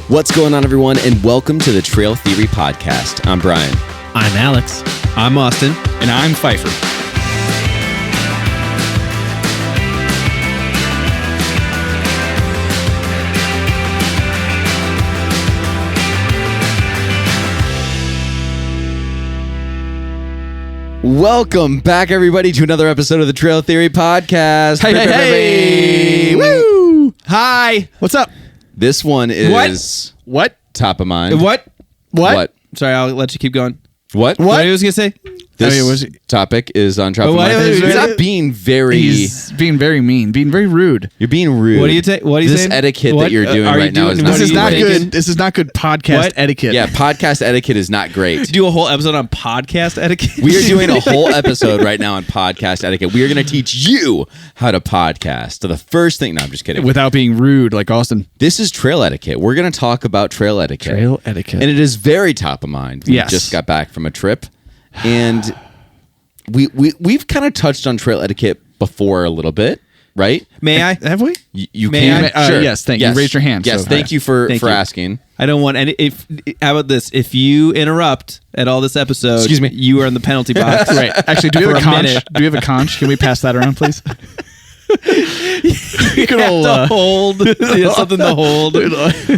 What's going on, everyone, and welcome to the Trail Theory Podcast. I'm Brian. I'm Alex. I'm Austin. And I'm Pfeiffer. Welcome back, everybody, to another episode of the Trail Theory Podcast. Hey. Woo! Hi. What's up? This one is What? top of mind. What? What? Sorry, I'll let you keep going. What? What I was going to say? This topic is on top of mind. You're not being very... He's being very mean, being very rude. You're being rude. What are you saying? This etiquette that you're doing right now is not This is not good. good. This is not good podcast etiquette. Yeah, podcast etiquette is not great. Do a whole episode on podcast etiquette? We are doing a whole episode right now on podcast etiquette. We are going to teach you how to podcast. So the first thing... No, I'm just kidding. Without being rude like Austin. This is trail etiquette. We're going to talk about trail etiquette. Trail etiquette. And it is very top of mind. We just got back from a trip. And... We've kind of touched on trail etiquette before a little bit, right? May I? Have we? You May can. I? Sure. Yes, thank you. You raised your hand. Yes, so, thank you for Thank you. asking. I don't want any... How about this? If you interrupt at all this episode... Excuse me. You are in the penalty box. Right. Actually, do we have a For a conch? minute. Do we have a conch? Can we pass that around, please? You can hold something to hold.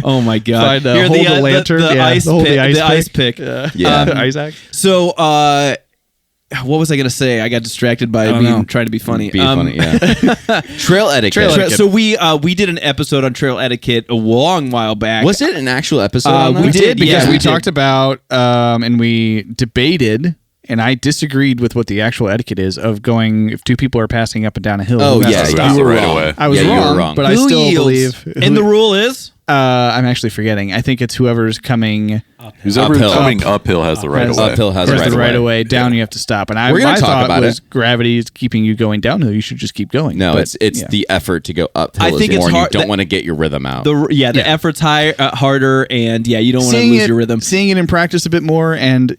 Oh my god! Find, hold the lantern. The ice hold pick. the ice pick. Yeah. Isaac. So, what was I going to say? I got distracted by trying to be funny. Be funny, yeah. Trail etiquette. So we did an episode on trail etiquette a long while back. Was it an actual episode? on that? we Did because yeah, we we talked did. about and we debated, and I disagreed with what the actual etiquette is of going if two people are passing up and down a hill. Oh, who has yeah, to yeah. stop. You were right wrong. away. I was Yeah, you were wrong, wrong. but I Who still yields? believe. And the rule is I'm actually forgetting. I think it's whoever's coming Whoever's Uphill. coming uphill has the right of way. Uphill has the right right away. away. Down, you have to stop. And We're gonna my talk thought about was it. gravity is keeping you going downhill. You should just keep going. No, But, it's yeah. the effort to go uphill I think is it's more, and you hard- don't want to get your rhythm out. the effort's harder, and you don't want to lose your rhythm. Seeing it in practice a bit more, and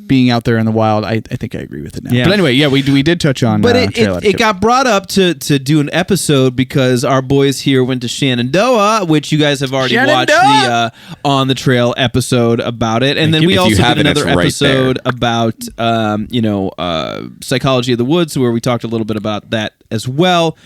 being out there in the wild, I think I agree with it now. Yeah. But anyway, we did touch on. But trail it etiquette. got brought up to do an episode because our boys here went to Shenandoah, which you guys have already watched the On the Trail episode about it, and then we If you also did haven't, another it's right episode about psychology of the woods, where we talked a little bit about that as well.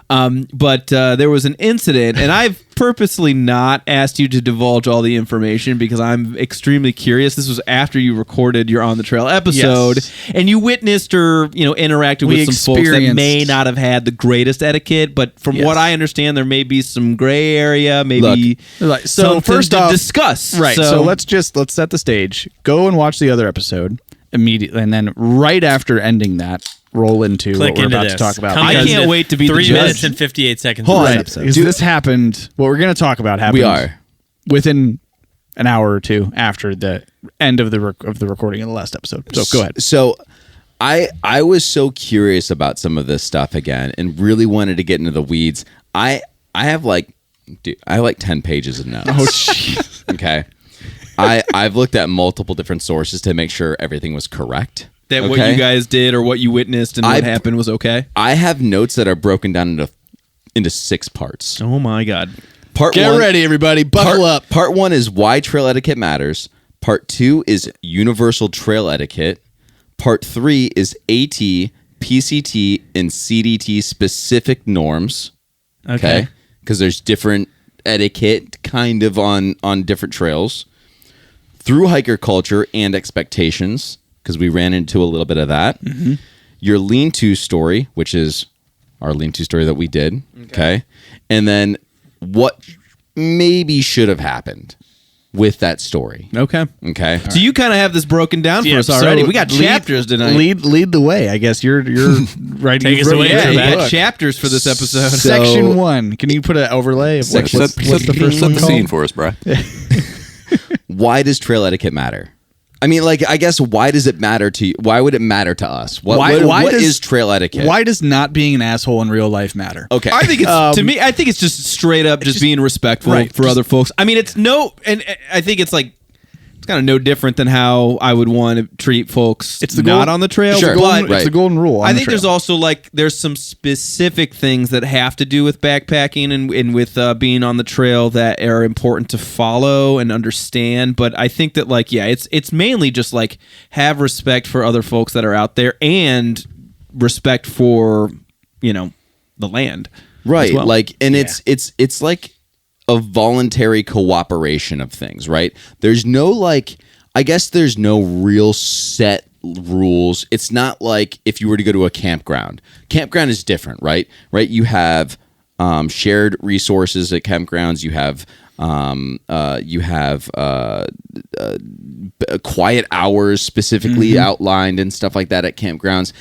But there was an incident, and I've purposely not asked you to divulge all the information because I'm extremely curious. This was after you recorded your On the Trail episode, and you witnessed or interacted with some folks that may not have had the greatest etiquette. But from what I understand, there may be some gray area, maybe so something first to off, discuss. Right. So let's set the stage. Go and watch the other episode immediately, and then right after ending that, roll into what we're about to talk about. I can't wait to be the 3 judge. minutes and 58 seconds. Right. Because this happened. What we're going to talk about happened. We are. Within an hour or two after the end of the recording of the last episode. So go ahead. So I was so curious about some of this stuff again and really wanted to get into the weeds. I have like 10 pages of notes. Oh, jeez. Okay. I've looked at multiple different sources to make sure everything was correct. That what you guys did or what you witnessed and what happened was okay? I have notes that are broken down into 6 parts. Oh my God. Part Get one, ready, everybody. Buckle up. Part 1 is why trail etiquette matters. Part 2 is universal trail etiquette. Part 3 is AT, PCT, and CDT specific norms. Okay. Because there's different etiquette kind of on different trails. Through hiker culture and expectations, because we ran into a little bit of that. Mm-hmm. Your lean-to story, which is our lean-to story that we did. Okay. And then what maybe should have happened with that story. Okay. Okay. So you kind of have this broken down for us so already. We got chapters tonight. Lead the way. I guess you're right. Take us away. Yeah, you Book. got chapters for this episode. So- Section 1. Can you put an overlay of what's the first one the called? scene for us, Brian. Why does trail etiquette matter? I mean, I guess, why does it matter to you? Why would it matter to us? What is trail etiquette? Why does not being an asshole in real life matter? Okay. I think it's to me. I think it's just straight up just being respectful for other folks. I mean, it's and I think it's like It's kind of no different than how I would want to treat folks not on the trail. Sure. But It's the golden rule. I think there's also there's some specific things that have to do with backpacking and with being on the trail that are important to follow and understand. But I think that it's mainly just have respect for other folks that are out there and respect for the land. Right. As well. It's like a voluntary cooperation of things, right? There's no I guess there's no real set rules. It's not like if you were to go to a campground. Campground is different, right? Right? You have shared resources at campgrounds. You have quiet hours specifically outlined and stuff like that at campgrounds.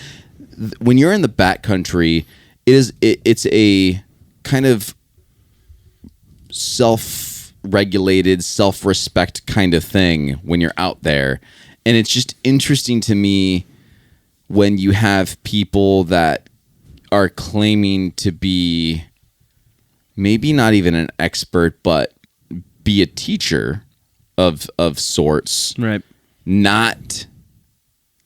When you're in the backcountry, it's a kind of self-regulated, self-respect kind of thing when you're out there. And it's just interesting to me when you have people that are claiming to be maybe not even an expert, but be a teacher of sorts. Right. Not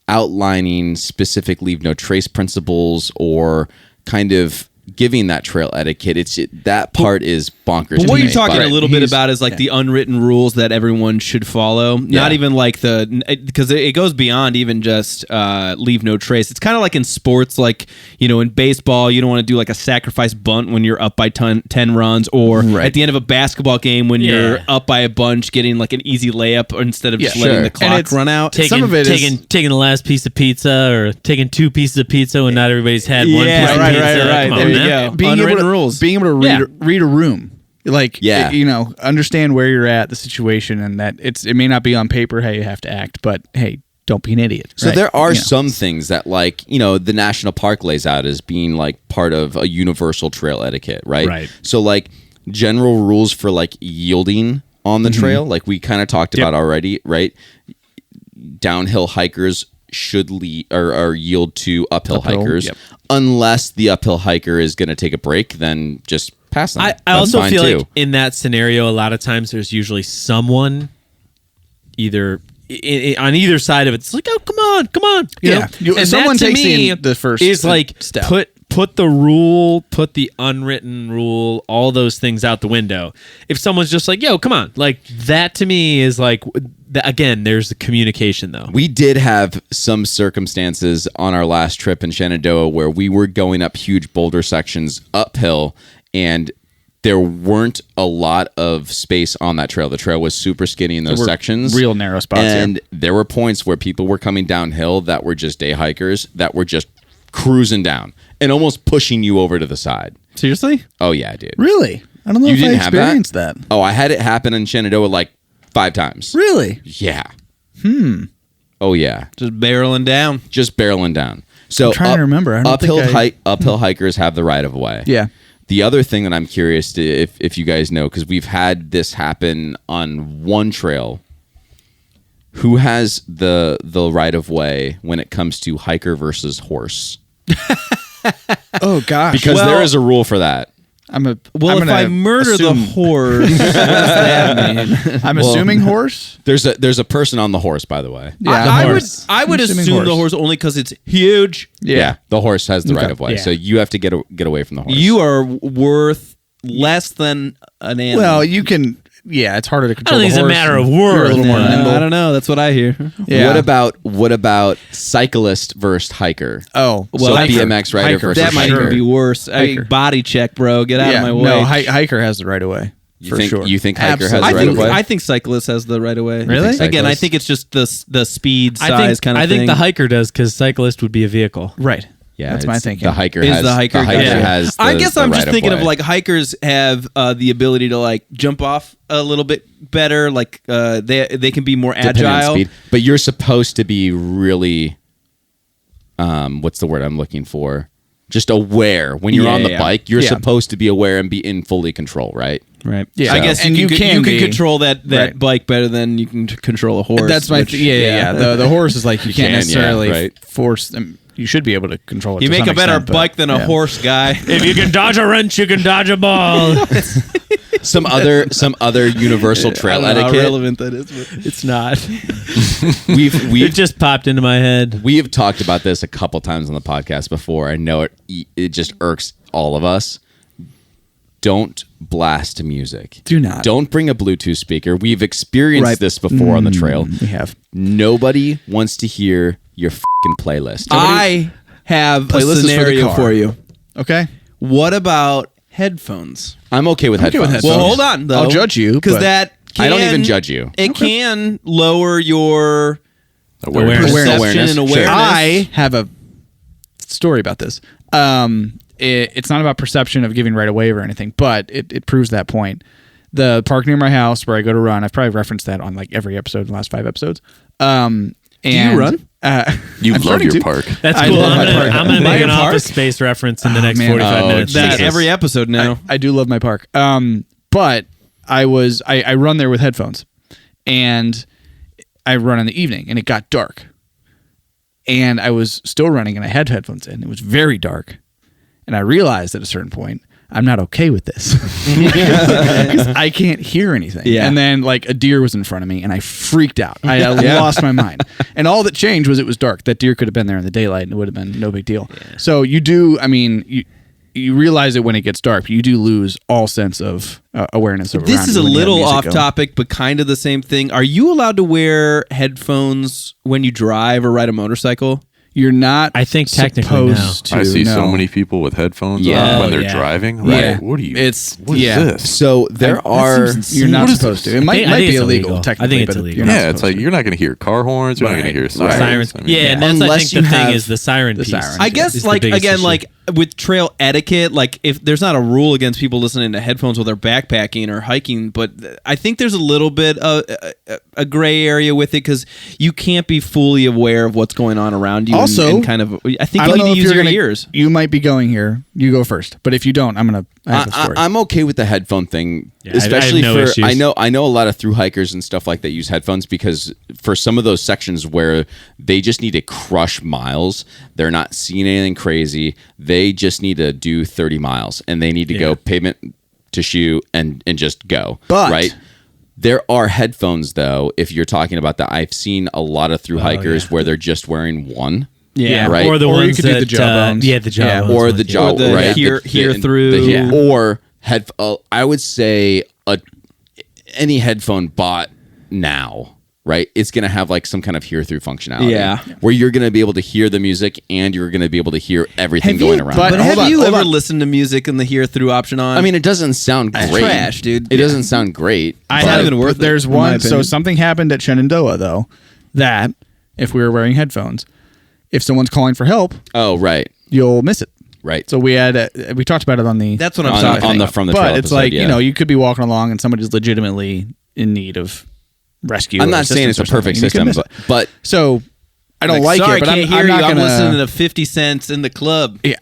outlining specific leave no trace principles or kind of giving that trail etiquette. That part is bonkers. But what you're talking a a little bit about is the unwritten rules that everyone should follow. Not even because it goes beyond even just leave no trace. It's kind of like in sports, in baseball, you don't want to do a sacrifice bunt when you're up by 10 runs, or at the end of a basketball game when you're up by a bunch, getting an easy layup instead of just letting the clock run out. Taking the last piece of pizza, or taking 2 pieces of pizza when not everybody's had one piece of pizza. Right. There you go. Being able to read a room, understand where you're at, the situation, and that it may not be on paper how you have to act, but hey, don't be an idiot. So there are some things that the national park lays out as being part of a universal trail etiquette, right? Right. So general rules for yielding on the trail, we kind of talked about already, right? Downhill hikers should yield to uphill hikers. Unless the uphill hiker is going to take a break, then just pass them. I also feel like in that scenario, a lot of times there's usually someone either on either side of it. It's oh, come on, you know? And someone that, to takes me, the first is step. Put the rule, put the unwritten rule, all those things out the window. If someone's just yo, come on, that to me is again, there's the communication though. We did have some circumstances on our last trip in Shenandoah where we were going up huge boulder sections uphill, and there weren't a lot of space on that trail. The trail was super skinny in those sections. Real narrow spots. And there were points where people were coming downhill that were just day hikers that were just cruising down and almost pushing you over to the side. Seriously? Oh, yeah, dude. Really? I don't know if I experienced that. Oh, I had it happen in Shenandoah 5 times. Really? Yeah. Oh, yeah. Just barreling down. So I'm trying to remember. Uphill hikers have the right of way. Yeah. The other thing that I'm curious to if you guys know, because we've had this happen on one trail, who has the right of way when it comes to hiker versus horse? Oh gosh. Because there is a rule for that. If I murder the horse, what does that mean? I'm assuming horse. There's a person on the horse, by the way. Yeah, I would assume the horse only because it's huge. Yeah, the horse has the right of way, so you have to get away from the horse. You are worth less than an animal. Well, you can. Yeah, it's harder to control. I don't think it's a matter of worth. A little more nimble. I don't know. That's what I hear. Yeah. What about cyclist versus hiker? Oh, well, so BMX rider versus that might hiker. even be worse. Body check, bro. Get out of my way. No, hiker has the right of way. You think hiker has the I right of way? I think cyclist has the right of way. Really? Again, I think it's just the speed size kind of thing. I think the hiker does because cyclist would be a vehicle. Right. Yeah, that's my thinking. The hiker has I guess I'm just thinking right-of-way. of hikers have the ability to jump off a little bit better. They can be more Depending on agile. speed. But you're supposed to be really, what's the word I'm looking for? Just aware. When you're on the bike, you're supposed to be aware and be in fully control, right? Right. Yeah. I guess you can control that bike better than you can control a horse. That's my The horse is you can't necessarily force them. you should be able to control it. You to make some a better extent, but- bike than a yeah. horse, guy. If you can dodge a wrench, you can dodge a ball. Some other universal trail I don't know how etiquette. relevant that is. But It's not. We've It just popped into my head. we have talked about this a couple times on the podcast before. I know it just irks all of us. Don't blast music. Do not. Don't bring a Bluetooth speaker. We've experienced Right. this before on the trail. We have. Nobody wants to hear your fucking playlist. I have a Playlist is for the scenario car. for you. Okay. What about headphones? I'm okay with okay with headphones. Well, hold on, though. I'll judge you, because but- that I don't can- even judge you. It can lower your Awareness. perception Awareness, and sure. awareness. I have a story about this. It's not about perception of giving right away or anything, but it proves that point. The park near my house where I go to run, I've probably referenced that on like every episode in the last 5 episodes. Do you run? You I'm love starting your to. park. That's I cool. love I'm my gonna, park. I'm gonna By make your an park? Office Space reference in the next man. 45 Oh, minutes. That Jesus. every episode now. I do love my park. But I run there with headphones, and I run in the evening, and it got dark, and I was still running, and I had headphones in. It was very dark, and I realized at a certain point I'm not okay with this because I can't hear anything. Yeah. And then like a deer was in front of me, and I freaked out. I lost my mind. And all that changed was it was dark. That deer could have been there in the daylight, and it would have been no big deal. So you do. I mean, you realize it when it gets dark, but you do lose all sense of awareness. This is a little off topic, but kind of the same thing. Are you allowed to wear headphones when you drive or ride a motorcycle? You're not. I think technically supposed to. I see so no. many people with headphones Yeah. on when they're Yeah. driving. Yeah. Like, what are you? It's- what is yeah. this? So there are. You're not What is supposed this? to. It might I think be it's illegal illegal. technically. I think it's but illegal. you're not Yeah, it's supposed like you're not going to hear car horns. You're not going to hear sirens. Sirens. I mean, Yeah, and that's I Unless think you the thing have is the siren the piece. sirens. I is guess, the like, biggest again, issue. like with trail etiquette, like if there's not a rule against people listening to headphones while they're backpacking or hiking, but I think there's a little bit of a gray area with it because you can't be fully aware of what's going on around you. Also, and kind of, I think I you don't need know to if use you're your gonna, ears. You might be going here. You go first. But if you don't, I have a story. I'm okay with the headphone thing, Yeah, I have especially no for issues. I know a lot of through hikers and stuff like that use headphones because for some of those sections where they just need to crush miles, they're not seeing anything crazy. They just need to do 30 miles and they need to go pavement to shoe and just go. But- right. There are headphones though. If you're talking about that, I've seen a lot of through hikers where they're just wearing one. Yeah, right. Or the Or you ones could do that the jawbones. yeah, the jawbones. Or ones, the yeah. jaw, Or the right? hear through. Yeah. Or I would say any headphone bought now, right? It's going to have like some kind of hear through functionality. Yeah. Where you're going to be able to hear the music and you're going to be able to hear everything going around. but- But Hold have on, you hold ever on. listened to music and the hear through option on? I mean, it doesn't sound It's great. trash, dude. It doesn't sound great. I It's not have, even worth but there's it, in my one. So opinion. something happened at Shenandoah though, that if we were wearing headphones, if someone's calling for help, Oh, right. you'll miss it. Right. So we talked about it on the That's what I'm on, talking on the about. From the Trail but it's episode, like yeah. you could be walking along and somebody's legitimately in need of rescue. I'm or not saying it's a assistance or perfect something, and you system, can miss but it. So I don't like sorry, it, but I can't I'm hear not you. I'm gonna, listening to 50 Cents in the club. Yeah,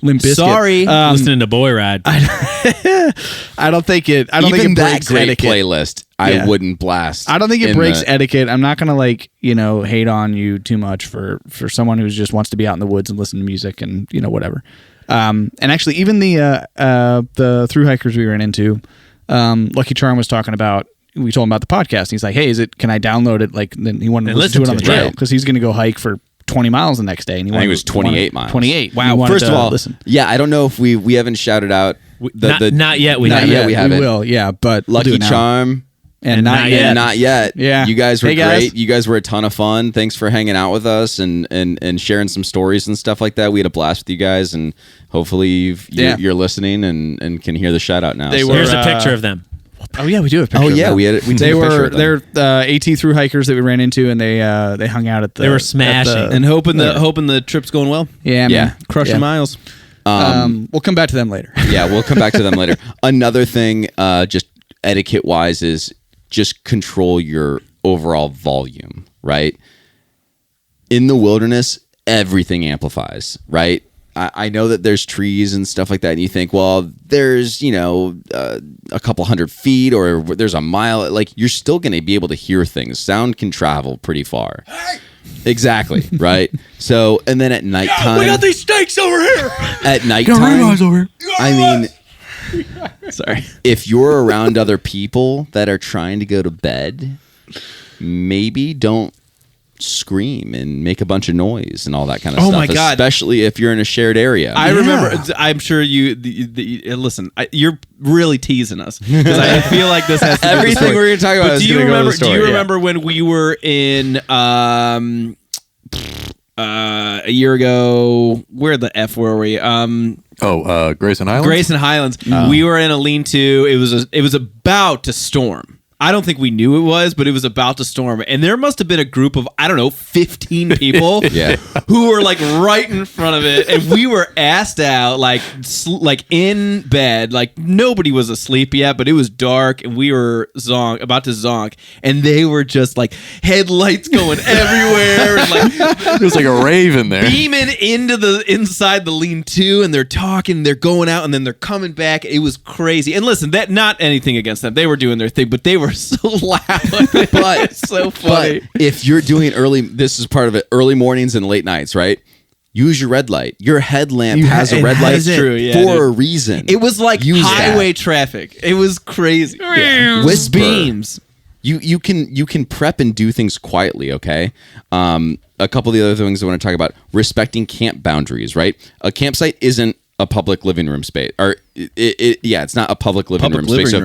Limp Bizkit. Sorry. listening to Boy Ride. I don't think it. I don't even think it that breaks great etiquette. playlist, Yeah. I wouldn't blast. I don't think it in breaks the- etiquette. I'm not gonna hate on you too much for someone who just wants to be out in the woods and listen to music and whatever. And actually, even the thru hikers we ran into, Lucky Charm was talking about. We told him about the podcast. He's like, "Hey, can I download it?" Like, then he wanted to listen to it on the trail right. because he's going to go hike for 20 miles the next day. And he I think wanted, it was 28 miles. 28. Wow. He wanted First of to all, listen. yeah, I don't know if we haven't shouted out Not yet. We Not haven't. yet. we haven't. will. Yeah, but we'll do Lucky it now. Charm. and not yet. And not yet. Yeah. You guys were Hey, guys. great. You guys were a ton of fun. Thanks for hanging out with us and sharing some stories and stuff like that. We had a blast with you guys, and hopefully you're listening and can hear the shout out now. They So- were- Here's a picture of them. Oh yeah, we do have. a picture Oh of yeah, them. we took They a picture were of them. they're AT through hikers that we ran into, and they hung out at the. They were at smashing. the- And hoping the trip's going well. yeah, man. Yeah. Crushing Yeah. miles. We'll come back to them later. Yeah, we'll come back to them later. Another thing, just etiquette wise, is just control your overall volume, right? In the wilderness, everything amplifies, right? I know that there's trees and stuff like that, and you think, well, there's, a couple 100 feet or there's a mile. Like, you're still going to be able to hear things. Sound can travel pretty far. Exactly. Right. So, and then at nighttime, We got these steaks over here. at nighttime, I mean, Sorry. if you're around other people that are trying to go to bed, maybe don't scream and make a bunch of noise and all that kind of stuff. my God. Especially if you're in a shared area. I remember. I'm sure you. Listen, you're really teasing us because I feel like this has to do with the Everything story. we're going to talk about But is do you going to go to remember? the story. Do you remember when we were in a year ago? Where the f were we? Grayson Islands? Grayson Highlands. We were in a lean-to. It was about to storm. I don't think we knew it was, but it was about to storm. And there must have been a group of, 15 people Yeah. who were like right in front of it. And we were assed out, like in bed. Like nobody was asleep yet, but it was dark and we were about to zonk. And they were just like headlights going everywhere. And like It was like a rave in there. beaming inside the lean-to, and they're talking, they're going out, and then they're coming back. It was crazy. And listen, that not anything against them. They were doing their thing, but they were so loud. But so funny. But if you're doing it early, this is part of it. Early mornings and late nights, right? Use your red light. Your headlamp has a it red light has it. True, yeah, for dude. a reason. It was like Use highway that. traffic. It was crazy. Yeah. Whisper. Beams. You can prep and do things quietly, okay? A couple of the other things I want to talk about: respecting camp boundaries, right? A campsite isn't a public living room space, or it's not a public living room space. So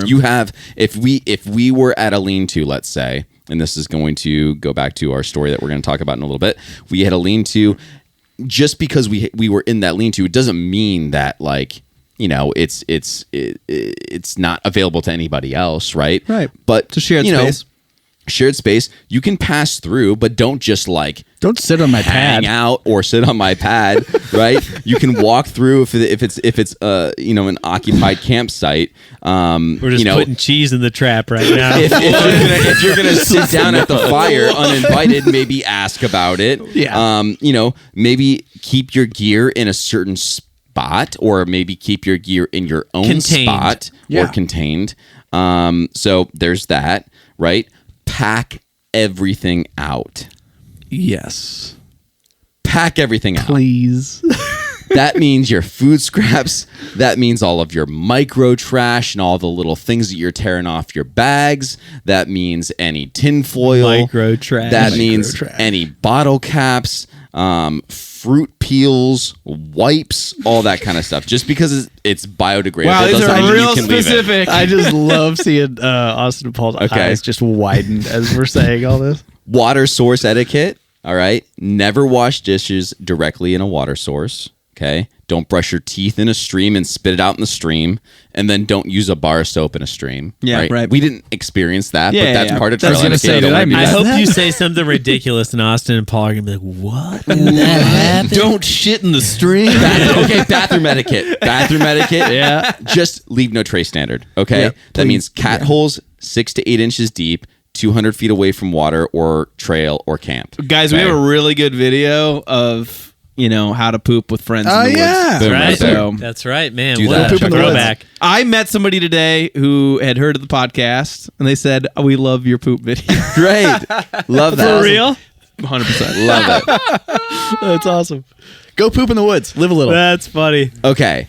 if we were at a lean-to, let's say, and this is going to go back to our story that we're going to talk about in a little bit. We had a lean-to. Just because we were in that lean-to, it doesn't mean that like, you know, it's not available to anybody else, right? Right. But It's a shared space. Shared space, you can pass through, but don't just like Don't sit on my hang pad. out or sit on my pad, right? You can walk through if it's an occupied campsite. We're just putting cheese in the trap right now. If you're gonna sit down at the fire uninvited, maybe ask about it. Yeah. Maybe keep your gear in a certain spot, or maybe keep your gear in your own Contained. spot Yeah. or contained. So there's that, right? Pack everything out. Yes. Pack everything out. Please. That means your food scraps. That means all of your micro trash and all the little things that you're tearing off your bags. That means any tinfoil. Micro trash. That Micro means trash. any bottle caps, fruit peels, wipes, all that kind of stuff. Just because it's biodegradable Wow, these doesn't are mean real you can leave it. specific. I just love seeing Austin and Paul's eyes just widen as we're saying all this. Water source etiquette. All right. Never wash dishes directly in a water source. Okay. Don't brush your teeth in a stream and spit it out in the stream. And then don't use a bar of soap in a stream. Yeah, right. We didn't experience that, Yeah, but that's yeah. part of I was trail gonna etiquette. say, Don't did I wanna do I that. hope you say something ridiculous, and Austin and Paul are gonna be like, "What? That happened?" Don't shit in the stream. Bathroom etiquette. Bathroom etiquette. Yeah. Just leave no tray standard. Okay. Yeah, That means cat holes 6 to 8 inches deep, 200 feet away from water or trail or camp. Guys, we Okay? have a really good video of, how to poop with friends Oh, in the yeah. woods. Boom, right Right? there. That's right, man. Do What that. a Poop in the woods. throwback. I met somebody today who had heard of the podcast, and they said, we love your poop video. Great. Love that. For real? 100%. Love it. That's awesome. Go poop in the woods. Live a little. That's funny. Okay.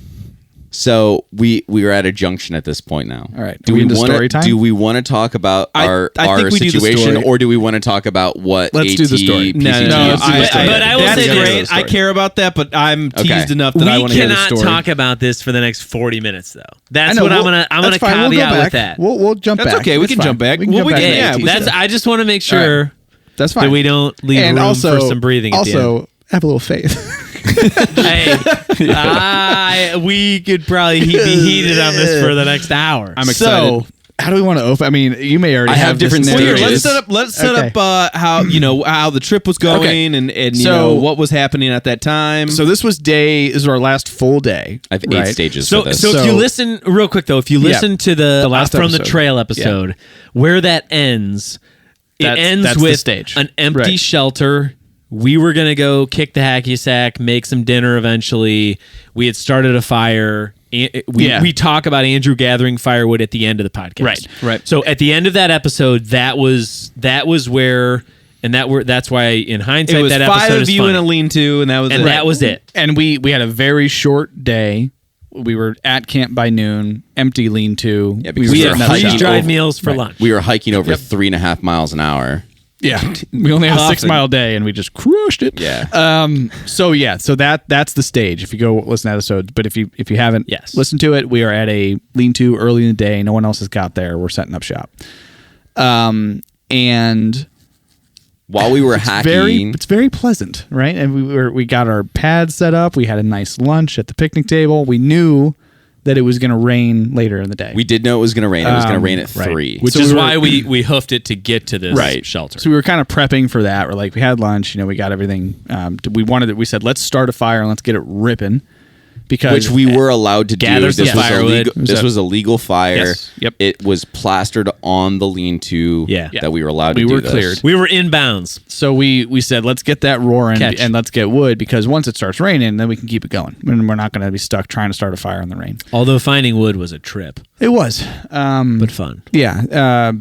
So we are at a junction at this point now. All right. Are we into story time? Do we want to talk about I our think we do the situation, story. or do we want to talk about what Let's AT, do the story. PCT No, is doing? But I will that's say this. great. I care about that, but I'm teased Okay. enough that I We want to hear the cannot story. talk about this for the next 40 minutes, though. That's I know, what I'm we'll- gonna that's fine. We'll go caveat back. with that. We'll jump That's back. okay. We That's can jump fine. back. We can Well, jump we back can- to yeah, AT that's- stuff. I just want to make sure That's fine. that we don't leave and room also, for some breathing at the end. also, have a little faith. Hey, we could probably be heated on this for the next hour. I'm excited. So, how do we want to open? I mean, you may already I have this different narrative. Well, here, stages. let's set Okay. up how how the trip was going and So- what was happening at that time. So this is our last full day. I have 8 right? stages So, for this. so if you listen real quick though, if you listen to the last from the episode. trail episode, where that ends, it ends that's the with stage. an empty Right. shelter. We were gonna go kick the hacky sack, make some dinner. Eventually, we had started a fire. We talk about Andrew gathering firewood at the end of the podcast. Right. Right. So at the end of that episode, that was where And that's why in hindsight It was that 5 episode of is you funny. in a lean-to, and that was it. That was it. And we had a very short day. We were at camp by noon, empty lean-to. Yeah, because We we had were free hiking dried over- meals for lunch. We were hiking over 3.5 miles an hour. Yeah, we only had a Often. 6-mile day, and we just crushed it. Yeah. So that's the stage. If you go listen to episodes, but if you haven't Yes. listened to it, we are at a lean-to early in the day. No one else has got there. We're setting up shop. And While we were hacking, it's very pleasant, right? And we got our pads set up. We had a nice lunch at the picnic table. We knew that it was going to rain later in the day. we did know it was going to rain. It was going to rain at right. 3. Which So is we were- why we hoofed it to get to this shelter. So we were kind of prepping for that. We're like, we had lunch, we got everything. We said, let's start a fire and let's get it ripping. Because which we were allowed to do. Gather This some was firewood. illegal. This was a legal fire. Yes. Yep. It was plastered on the lean-to Yeah. that we were allowed to We do were this. cleared. We were inbounds. So we said, let's get that roaring Catch. and let's get wood, because once it starts raining, then we can keep it going. And we're not going to be stuck trying to start a fire in the rain. Although finding wood was a trip, It was. but fun. Yeah.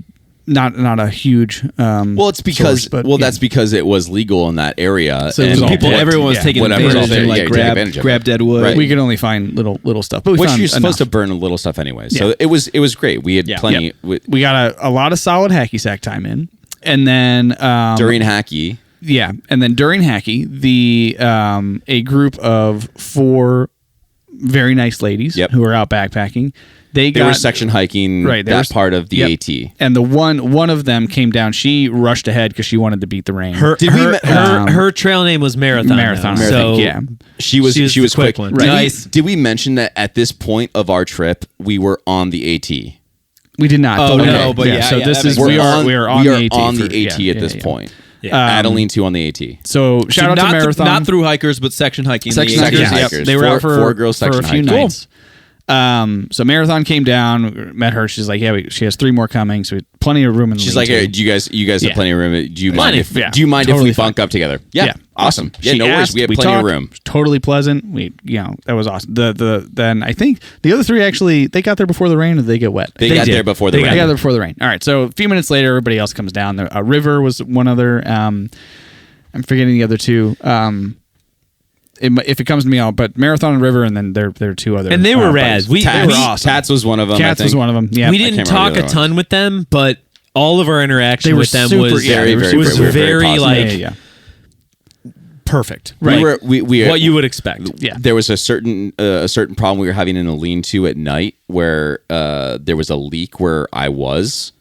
Not a huge. Well, it's because source, but, that's because it was legal in that area. So it was and all People, Yeah. everyone was Yeah. taking Whatever. advantage Yeah, and yeah, like take grab advantage of grab it. dead wood. Right. we could only find little stuff, but we which found you're supposed enough. to burn a little stuff anyway. So Yeah. it was great. We had plenty Yep. We got a lot of solid hacky sack time in, and then during hacky. Yeah, and then during hacky, a group of 4 very nice ladies Yep. who were out backpacking. They They got were section hiking right, they that were- part of the yep. AT. and the one of them came down. She rushed ahead because she wanted to beat the rain. Her Did we her, me- her, her trail name was Marathon. Marathon, though. I So think, yeah. She was the quick. one. Did we- Nice. Did we mention that at this point of our trip we were on the AT? We did not. Oh, but no, okay. but yeah, So yeah, this that is makes we sense. are on the AT the for- AT yeah, at this yeah. point. Yeah. At a lean-to on the AT. So shout out to Marathon. not through hikers, but section hiking. Section The- hikers, hikers, yeah. yep. hikers. They were Four- out for four girls for a section few hikers. nights. So Marathon came down, met her. She's like, yeah, she has 3 more coming, so we plenty of room in the She's like, lean-to. hey, you guys have Yeah. plenty of room. Do you mind if Yeah. do you mind Totally if we bunk up together? Yeah. Awesome. Yeah, She no worries. asked, We have plenty talked, of room. Totally pleasant. That was awesome. Then I think the other 3 actually they got there before the rain, or did they get wet? They They got did. there before the They got rain. They got there before the rain. All right. So a few minutes later, everybody else comes down. A River was one other. I'm forgetting the other 2. If it comes to me, but Marathon and River, and then there are 2 other. And they were rad. buddies. We They were awesome. Tats was one of them. Cats I was think. one of them. Yeah, we I didn't can't talk remember a the other ton with them, but all of our interaction They were with them super- was yeah, they were very- was we were very very positive. like yeah. perfect. We Like, were we what you would expect. Yeah. There was a certain problem we were having in a lean-to at night where there was a leak where I was,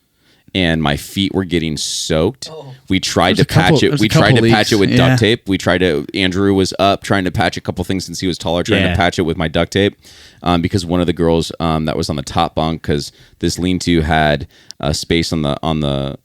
and my feet were getting soaked. We tried to There's a couple- patch it. there's We a couple tried to patch leaks. it with Yeah. duct tape. Andrew was up trying to patch a couple things since he was taller, trying Yeah. to patch it with my duct tape. Because one of the girls that was on the top bunk, because this lean-to had a space on the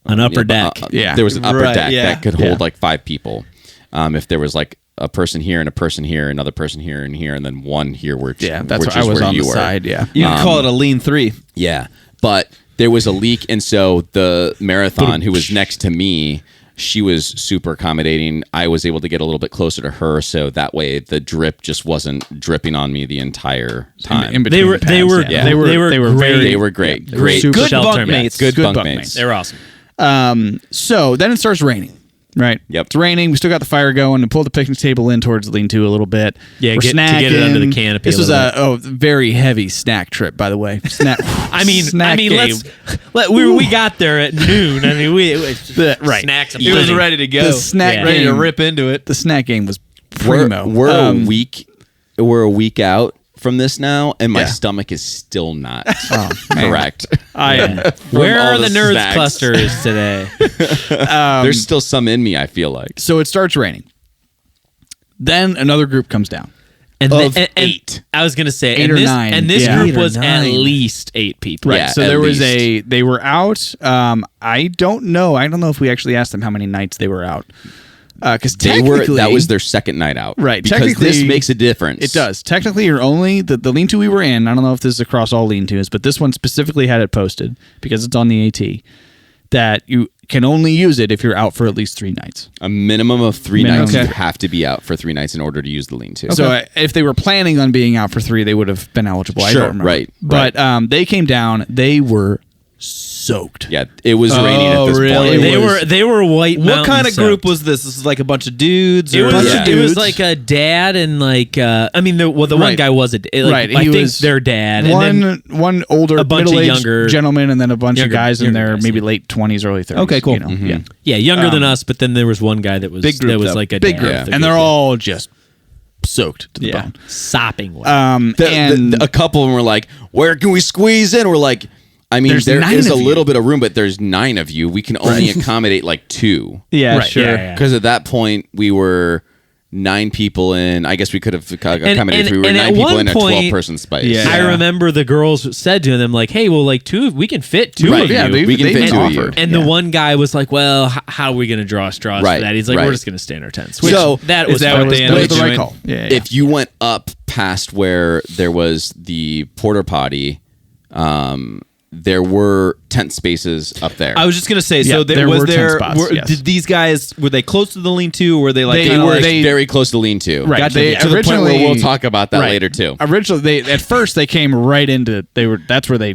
An upper deck. Yeah. there was an upper Right, deck yeah. that could hold like 5 people. If there was like a person here and a person here, another person here and here, and then one here, which That's which what I is was where on you the were. side. Yeah. You can call it a lean 3. Yeah, but there was a leak, and so the Marathon, who was next to me, she was super accommodating. I was able to get a little bit closer to her, so that way the drip just wasn't dripping on me the entire time. In between They were the they pads, were yeah. they were great. very They were great. Great. super Good shelter bunk mates. Good bunk bunk mates. They were awesome. So then it starts raining. Right. Yep. It's raining. We still got the fire going, and pulled the picnic table in towards the lean-to a little bit. Yeah, We're to get it under the snacking. canopy This a was little a very heavy snack trip, by the way. Snack. I mean, game. we got there at noon. I mean, Right. snacks. He was ready to go. The snack Yeah. ready to game. rip into it. The snack game was We're, primo. we're a week. We're a week out from this now, and my Yeah. stomach is still not man. correct. Where all are the the nerds snacks. clusters today? There's still some in me, I feel like. So it starts raining. Then another group comes down. And, Of and 8. I was gonna say 8 and or this, 9. And this Yeah. group 8 or was at 9. least 8 people. Right. Yeah, so at there was least. they were out. I don't know if we actually asked them how many nights they were out. Because That was their second night out. Right, Because this technically, makes a difference. It does. Technically, you're only the lean-to we were in. I don't know if this is across all lean-tos, but this one specifically had it posted because it's on the AT that you can only use it if you're out for at least 3 nights. A minimum of 3 Minimum. nights. Okay. You have to be out for 3 nights in order to use the lean-to. So if they were planning on being out for 3, they would have been eligible. I Sure, don't remember. right, But they came down. They were soaked. Yeah, it was raining at this really? point. They were white. What kind of group soaked. was this? This is like a bunch of dudes. It Or was, Yeah. it was like a dad and like the one Right. guy was a Right, I he think was their dad and then one older a bunch of middle-aged younger- gentleman, and then a bunch of younger- guys in younger their guys, maybe yeah. late 20s, early 30s. Okay, cool. You know? Yeah, younger than us, but then there was one guy that was Big group, that was though. like a Big dad group. of the and they're group, all just soaked to the Yeah. bone. sopping wet. And A couple of them were like, "Where can we squeeze in?" We're like, "I mean, There's there 9 is a of you. little bit of room, but there's 9 of you. We can only accommodate like 2." Yeah, Right, sure. yeah. Because at that point we were 9 people in. I guess we could have accommodated if we were and 9 at people one in a point- 12-person space. Yeah. I remember the girls said to them like, "Hey, well, like we can fit two Right, of yeah, you." we can they fit even 2 of you. offered. And the one guy was like, "Well, how are we going to draw straws Right, for that?" He's like, right. "We're just going to stay in our tents." Which So, that is was that fine. what they That ended was up the right doing? call. Yeah. If you went up past where there was the porta potty, there were tent spaces up there. I was just gonna say. So Yeah, there was were 10 there. spots, Were, yes. Did these guys were they close to the lean-to, or were they like They they kinda were like- very close to lean-to. Right. Gotcha. They To the point where originally- we'll talk about that Right. later too. Originally, at first they came right into that's where they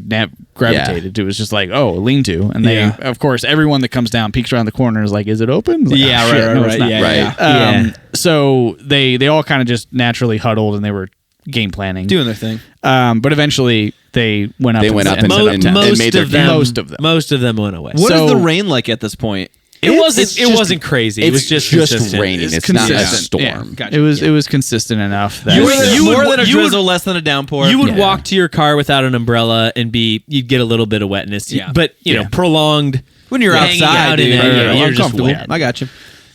gravitated. It was just like, oh, lean to, and they Yeah. of course everyone that comes down peeks around the corner and is like, is it open? It's like, Yeah, oh, right, shit, right, no, it's right, not. yeah, Right. yeah. Yeah. So they all kind of just naturally huddled and they were game planning, doing their thing. but eventually they went up. They went up and set set up up tent. tent. made their Most of them. Most of them went away. What is So- the rain like at this point? It wasn't. it's It just- wasn't crazy. It was just consistent. raining. It's It's not a consistent. storm. Yeah. Gotcha. It was consistent enough that You would- More than a you would- drizzle, less than a downpour. You would Yeah. walk to your car without an umbrella and you'd get a little bit of wetness. Yeah. But you know, prolonged when you're hanging outside, out in dude, it, you're you're just uncomfortable. wet. I got you.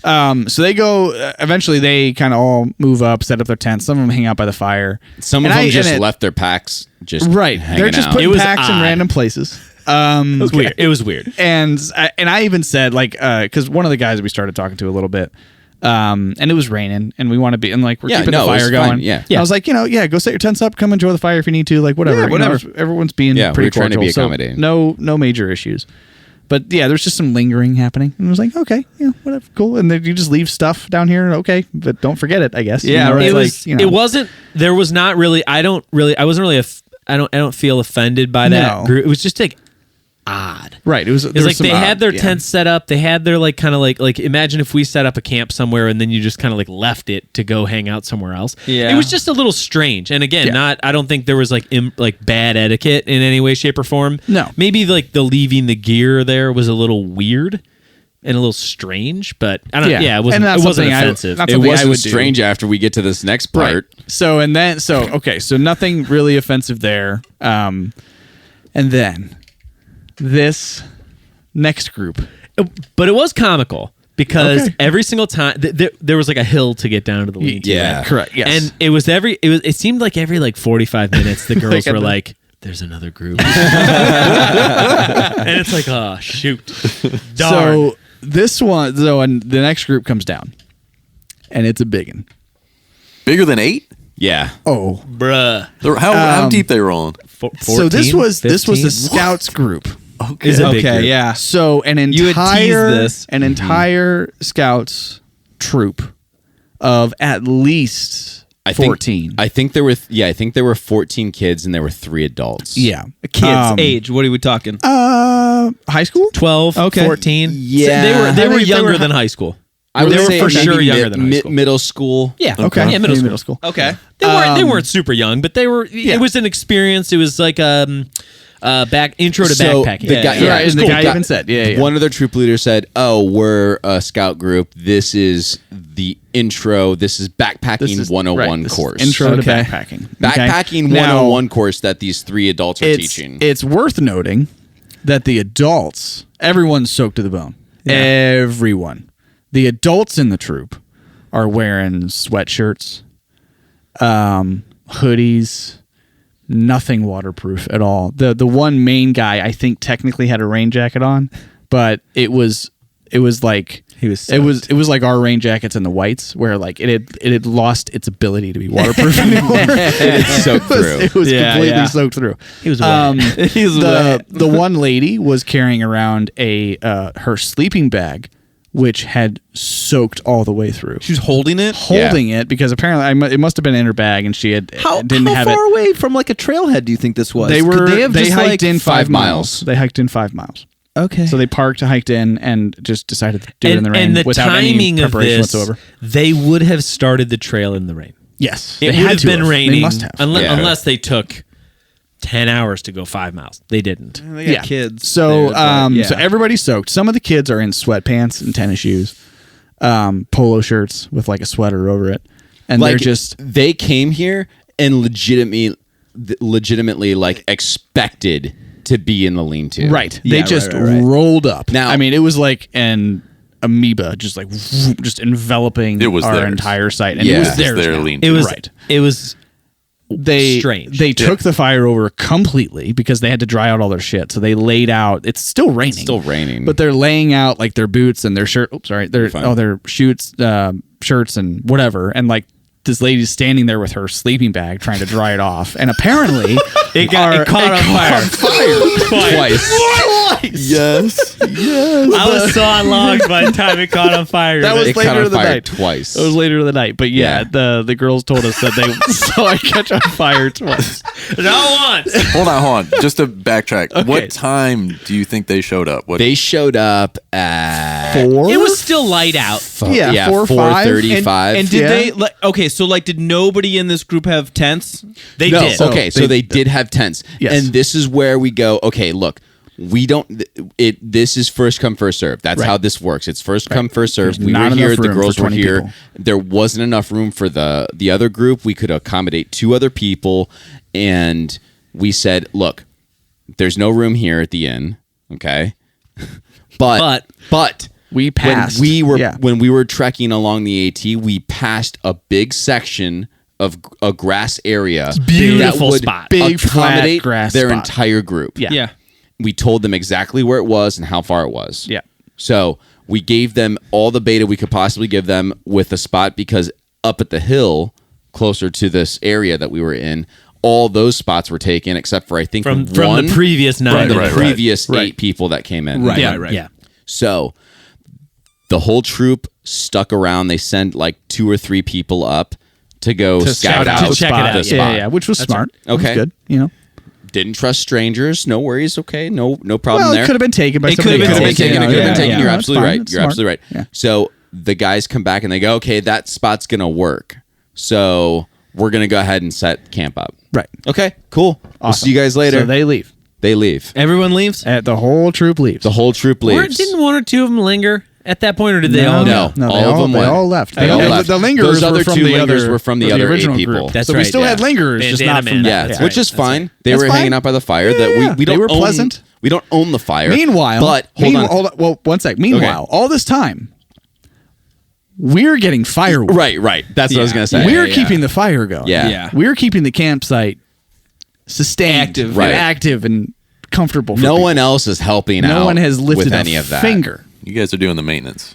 So they go. Eventually, they kind of all move up, set up their tents. Some of them hang out by the fire. Some of And them just and it- left their packs just Right, hanging they're just out. putting It was packs in odd. random places. It was weird. It was weird. And I even said like because one of the guys that we started talking to a little bit, and it was raining, and we want to be and like we're Yeah, keeping no, the it was fire fine, going. yeah. I was like, go set your tents up, come enjoy the fire if you need to, like whatever, Yeah, you whatever. know, everyone's being Yeah, we pretty were trying to cordial, be so accommodating. no major issues. But yeah, there's just some lingering happening, and I was like, okay, yeah, whatever, cool. And then you just leave stuff down here, okay, but don't forget it, I guess. Yeah, right. It It's was. like, It wasn't. There was not really. I wasn't really. I don't feel offended by that No. group. It was just like odd. right. It was. It's like they had their tents set up. They had their like kind of like imagine if we set up a camp somewhere and then you just kind of like left it to go hang out somewhere else. Yeah. It was just a little strange. And again, Yeah. I don't think there was like bad etiquette in any way, shape, or form. No. Maybe like the leaving the gear there was a little weird and a little strange, but I don't. Yeah. Yeah, it And wasn't. that's It wasn't something offensive. not It something I wasn't would do. strange after we get to this next part. So nothing really offensive there. And then this next group. But it was comical because Okay. every single time there was like a hill to get down to the lean-to. Yeah. right? Correct. Yes. And it seemed like every like 45 minutes the girls were like, "There's another group," and it's like, "Oh shoot, darn." so this one, and the next group comes down, and it's a big one. Bigger than 8? Yeah. Oh, Bruh. How deep they rolling? so this 14, was the 15? scouts group. Okay. Is a big Okay, group. yeah. So an You had entire teased this. an entire scouts troop of at least I think 14. I think there were 14 kids and there were 3 adults. yeah, Kids age. What are we talking? high school. 12, Okay. 14. Yeah. They I were think they younger were- than high school. I would They were say for maybe sure younger than high school. middle school. Yeah. Okay. Yeah, middle school. Okay. They weren't super young, but they were. It was an experience. It was like intro to So backpacking. the guy, yeah, it was and the cool. guy even said, yeah. One of their troop leaders said, "Oh, we're a scout group. This is the intro. This is backpacking 101 this is course. Intro to Okay. backpacking. Backpacking Okay? Now, 101 course that these 3 adults are teaching. It's worth noting that the adults, everyone's soaked to the bone. Everyone. The adults in the troop are wearing sweatshirts, hoodies, nothing waterproof at all. The one main guy, I think, technically had a rain jacket on, but it was like He was it was like our rain jackets in the whites, where like it had lost its ability to be waterproof anymore. It's soaked through. It was Yeah, completely yeah. soaked through. He was wet. He was wet. The one lady was carrying around her sleeping bag which had soaked all the way through. She was holding it. Holding it because apparently it must have been in her bag, and she didn't How have far it. away from like a trailhead do you think this was? They Could were. They just, hiked in 5 miles. They hiked in 5 miles. Okay. So they parked, hiked in, and just decided to do it in the rain and the without any timing of preparation this, whatsoever. they would have started the trail in the rain. Yes, It they would had have to been raining. They must have. Unless they took 10 hours to go 5 miles. They didn't. They got kids. So, there, but, so everybody's soaked. Some of the kids are in sweatpants and tennis shoes, polo shirts with like a sweater over it, and Like, they're just they came here and legitimately like expected to be in the lean-to. right. Yeah, They just right. rolled up. Now- I mean, it was like an amoeba, just like just enveloping It was our theirs. entire site, and Yeah. it was It's theirs. their now. lean. It was Right. It was strange. They took the fire over completely because they had to dry out all their shit. So they laid out. It's still raining. Still raining. But they're laying out like their boots and their shirt. Oops, sorry. Their Fine. their shirts and whatever. And like this lady's standing there with her sleeping bag trying to dry it off. And apparently It caught on fire. twice. Yes. I was so unlocked by the time it caught on fire. That was It later caught on in the fire night. twice. It was later in the night. But yeah, Yeah. the girls told us that they saw it catch on fire twice. not once. Hold on. Just to backtrack. What time do you think they showed up? What? They showed up at 4? It was still light out. Yeah, 4 or 5. 4:35. And did Yeah. they? Okay, so like, did nobody in this group have tents? They No. did. Okay, so they did have tents. Yes. And this is where we go, okay, look, we don't this is first come first serve. That's how this works. It's first come first serve. There's We not were here, enough the room girls for were 20 here. people. There wasn't enough room for the other group. We could accommodate 2 other people, and we said, look, there's no room here at the inn, okay? But We passed. when we were trekking along the AT, we passed a big section of a grass area beautiful that would spot. Big, flat accommodate grass their spot. entire group. Yeah. We told them exactly where it was and how far it was. Yeah. So we gave them all the beta we could possibly give them with the spot, because up at the hill, closer to this area that we were in, all those spots were taken except for I think From one the previous night. from the Right. previous Right. 8 people that came in. Right. Yeah. So the whole troop stuck around. They sent like 2 or 3 people up to go scout out to check it out. the Yeah, spot. Yeah, which was smart. It was Okay. good. Didn't trust strangers. No worries. Okay. No problem Well, there. it could have been taken by It somebody could have been else. taken. It could have been taken. Yeah, You're that's absolutely fine. right. That's You're smart. absolutely right. Yeah. So the guys come back and they go, okay, that spot's going to work. So we're going to go ahead and set camp up. Right. Okay, cool. We'll Awesome. see you guys later. So they leave. They leave. Everyone leaves. The whole troop leaves. The whole troop leaves. Didn't 1 or 2 of them linger at that point, or did they all? No. No, all of them they went. all left. They all left. The lingerers Those other were from 2 the lingerers other, were from the other 8 original people. group. That's so we right, still yeah. had lingerers, just Bandana not from man. Yeah, That's which right, is that's fine. right. They That's were fine. hanging out by the fire. That Yeah, we they don't were own, pleasant. We don't own the fire. Meanwhile, but hold on. Well, one sec. Meanwhile, all this time, we're getting firewood. Right. That's what I was going to say. We're keeping the fire going. Yeah. Yeah. We're keeping the campsite sustained, Active. Right. active, and comfortable. For No people. one else is helping out. No one has lifted with a any of that. finger. You guys are doing the maintenance.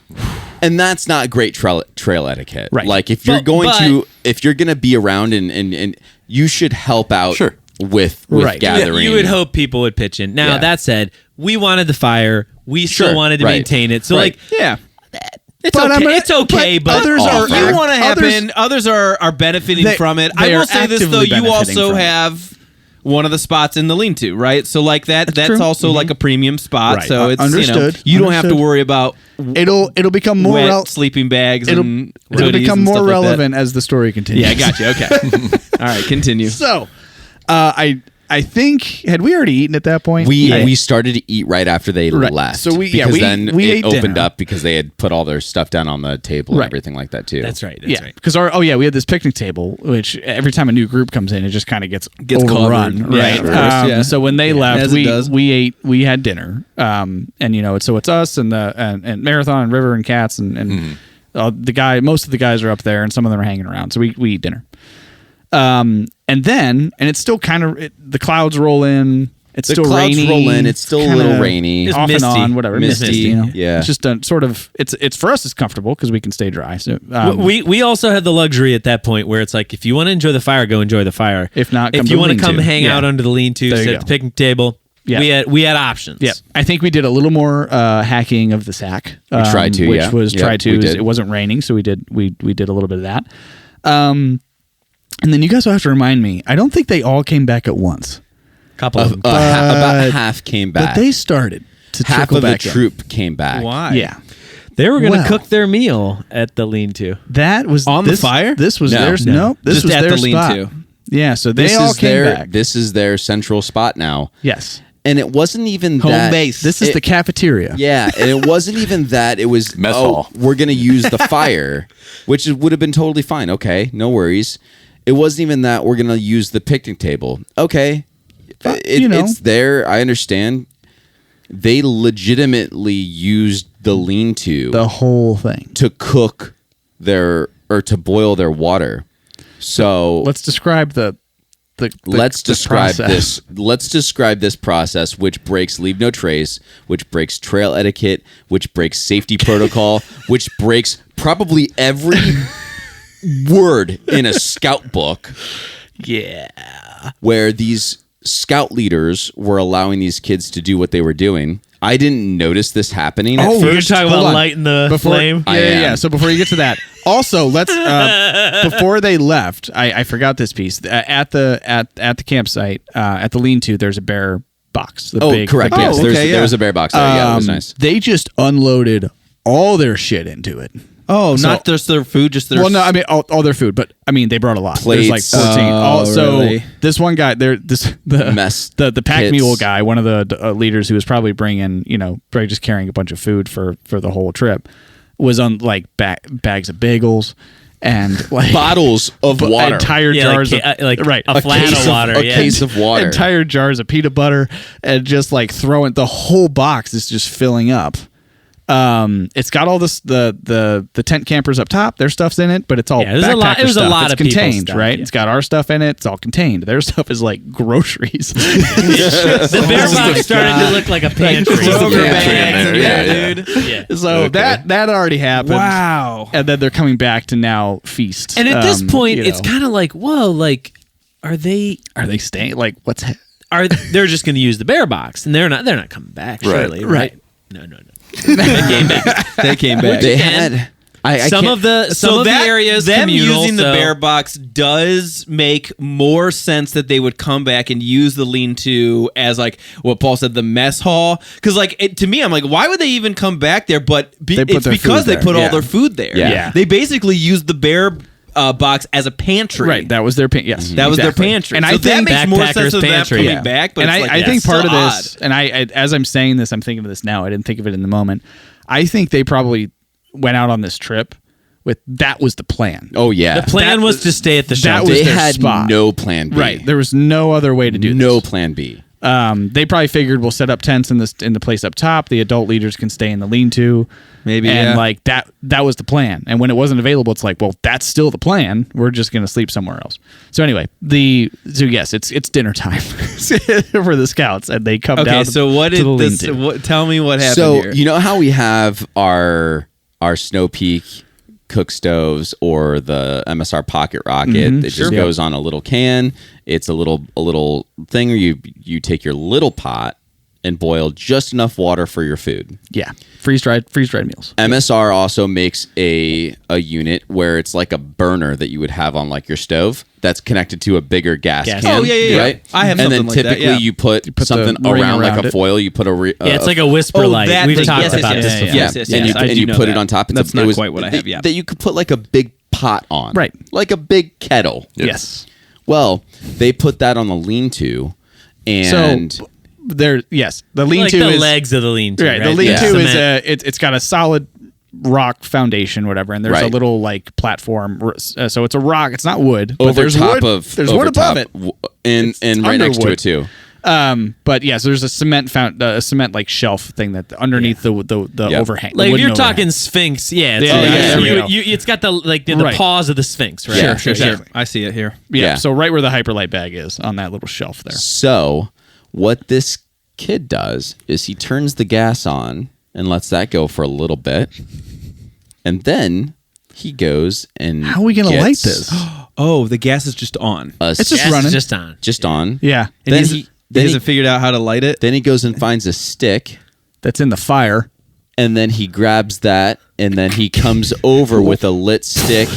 And that's not great trail etiquette. Right. Like if you're But- if you're going to be around and you should help out Sure. with Right. gathering. You would hope people would pitch in. Now, Yeah. that said, we wanted the fire. We still Sure, wanted to right. maintain it. So, Right. like, Yeah. it's But I'm okay. gonna- It's okay, but others are Offer. You want to others- happen. Others are benefiting They- from it. they I will are say this though. actively You benefiting also from it. have one of the spots in the lean-to, right? So like that's true. also like a premium spot. Right. So it's Understood. you don't have to Understood. worry about It'll become more wet sleeping bags it'll, and it'll hoodies become and more stuff like that. relevant as the story continues. Yeah, I got you. Okay. All right, continue. So, I think had we already eaten at that point? we started to eat right after they Right. left. So because then we it ate opened dinner. up because they had put all their stuff down on the table Right. and everything like that too. that's right. That's yeah, right. because we had this picnic table, which every time a new group comes in, it just kind of gets Gets overrun, covered. right? Yeah, of course, yeah. So when they left, as it does. we had dinner, and so it's us and and Marathon and River and Cats and most of the guys are up there, and some of them are hanging around. So we eat dinner, and it's still kind of the clouds roll in. It's The still clouds rainy. roll in. It's still a little kinda rainy. It's off misty. and on, whatever. Misty, You know? yeah. It's just a sort of it's for us. It's comfortable because we can stay dry. So we also had the luxury at that point where it's like, if you want to enjoy the fire, go enjoy the fire. If not, come if to you the want to come lean-to. hang Yeah. out under the lean-to, There you sit go. at the picnic table, Yeah. We had options. Yeah, I think we did a little more hacking of the sack. We tried to, which yeah. was Yep, tried to. we did. It wasn't raining, so we did a little bit of that. And then you guys will have to remind me. I don't think they all came back at once, Couple of them. About half came back. but they started to half trickle of the back in. troop came back. Why? Yeah, They were going to Well. cook their meal at the lean-to. that was On the fire? This was No. theirs. No. No, this Just was at their the spot. lean-to. Yeah, so they This all is came their back. this is their central spot now. Yes, And it wasn't even Home that base. this is the cafeteria. Yeah, and it wasn't even that. It was Mess hall. we're gonna use the fire, which would have been totally fine. Okay, no worries. It wasn't even that we're gonna use the picnic table. Okay, it's there. I understand. They legitimately used the lean-to The whole thing. to cook to boil their water. So Let's describe the let's the describe process. this. Let's describe this process, which breaks leave no trace, which breaks trail etiquette, which breaks safety protocol, which breaks probably every word in a scout book. Yeah. Where these scout leaders were allowing these kids to do what they were doing. I didn't notice this happening at Oh, You're first. talking hold about on. lighting the flame? I Yeah, am. yeah. So before you get to that, also let's before they left, I forgot this piece at the campsite at the lean-to. There's a bear box. The Oh, big, correct. the big Yes, box. there was a bear box there. Yeah, it was nice. They just unloaded all their shit into it. Oh, So- not just their food, just their. Well, no, I mean all their food, but I mean they brought a lot. There's like Plates. 14. So really? this one guy, the Mess the pack kits. mule guy, one of the leaders who was probably bringing, probably just carrying a bunch of food for the whole trip, was on like bags of bagels and like Bottles of water. entire Yeah, jars like, of like right a flat case of water. a yeah. case of water. entire jars of peanut butter, and just like throwing the whole box is just filling up. It's got all this the tent campers up top. Their stuff's in it, but it's all Yeah, there's a lot- backpacker there's a stuff. lot It's of people's contained, stuff, right? yeah. It's got our stuff in it. It's all contained. Their stuff is like groceries. The bear box started to look like a pantry. Kroger Yeah. bags. Yeah, dude. Yeah. So that already happened. Wow. And then they're coming back to now feast. And at this point, you it's know. kind of like, whoa, like, are they staying? Like what's they're just going to use the bear box, and they're not coming back, surely, Right. No. They came back. They came back. They had Some of the areas them communal, using the so- bear box does make more sense that they would come back and use the lean-to as like what Paul said, the mess hall. Because like to me, I'm like, why would they even come back there? But They put it's their because food they there. put all Yeah. their food there. Yeah. They basically used the bear box as a pantry. right? That was their yes. That was exactly. their pantry. And so I that think makes more Backpackers sense of them pantry, coming yeah. back. But And it's I, like, I yeah, think it's part of still this, and I as I'm saying this, I'm thinking of this now. I didn't think of it in the moment. I think they probably went out on this trip with that was the plan. Oh yeah. The plan was to stay at the that shelter. was they their had spot. no plan B. Right. There was no other way to do no this. plan B. They probably figured we'll set up tents in the place up top. The adult leaders can stay in the lean-to. Maybe, and yeah. like that was the plan. And when it wasn't available, it's like, well, that's still the plan. We're just gonna sleep somewhere else. So anyway, yes, it's dinner time for the scouts, and they come down. Okay, so what to did the this? lean-to. Tell me what happened So here. you know how we have our Snow Peak cook stoves or the MSR Pocket Rocket that just goes on a little can. It's a little thing where you take your little pot and boil just enough water for your food. Yeah, freeze dried meals. MSR also makes a unit where it's like a burner that you would have on like your stove that's connected to a bigger gas Gas. can. Oh, yeah. Right? I have and then something like that, typically yeah. you put put something the ring around like around a it. foil. You put a Yeah, it's like a whisper light. that We've thing. talked Yes, about yes, this yes, before. yes, yes, and yes. I you do put know it that. on top. That's not quite what I have. Yeah. That you could put like a big pot on. Right. Like a big kettle. Yes. Well, they put that on the lean-to, and So the Like lean-to the is legs of the lean-to, right. right? The lean-to Cement. is it's got a solid rock foundation, whatever, and there's a Right. little like platform. So it's a rock. It's not wood. But over there's top wood, of there's over wood above top, it. and right next to underwood. it too. But yeah, so there's a cement like shelf thing that underneath the Yep. overhang. the Like if wooden you're talking overhang. Sphinx, yeah, it's Yeah, like, yeah, there we go. it's got the Right. paws of the Sphinx, right? Yeah. Sure. I see it here. yeah, so right where the hyperlight bag is on that little shelf there. So what this kid does is he turns the gas on and lets that go for a little bit, and then he goes and How are we gonna light gets this? Oh, the gas is just on. a It's just Gas is running. just on. just on. Yeah. And Then is he He hasn't figured out how to light it. Then he goes and finds a stick, That's in the fire. and then he grabs that, and then he comes over with a lit stick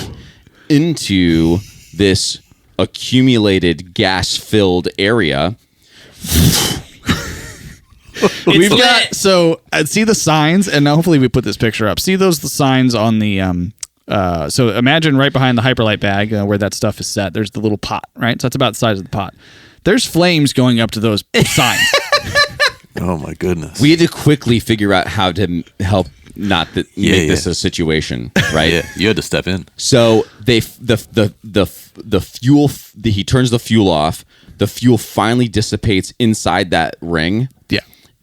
into this accumulated gas-filled area. We've got see the signs, and now hopefully we put this picture up. See the signs on the so imagine right behind the hyperlight bag where that stuff is set. There's the little pot, right? So that's about the size of the pot. There's flames going up to those signs. Oh my goodness. We had to quickly figure out how to help not make this a situation, right? Yeah, you had to step in. So the fuel he turns the fuel off. The fuel finally dissipates inside that ring. Yeah.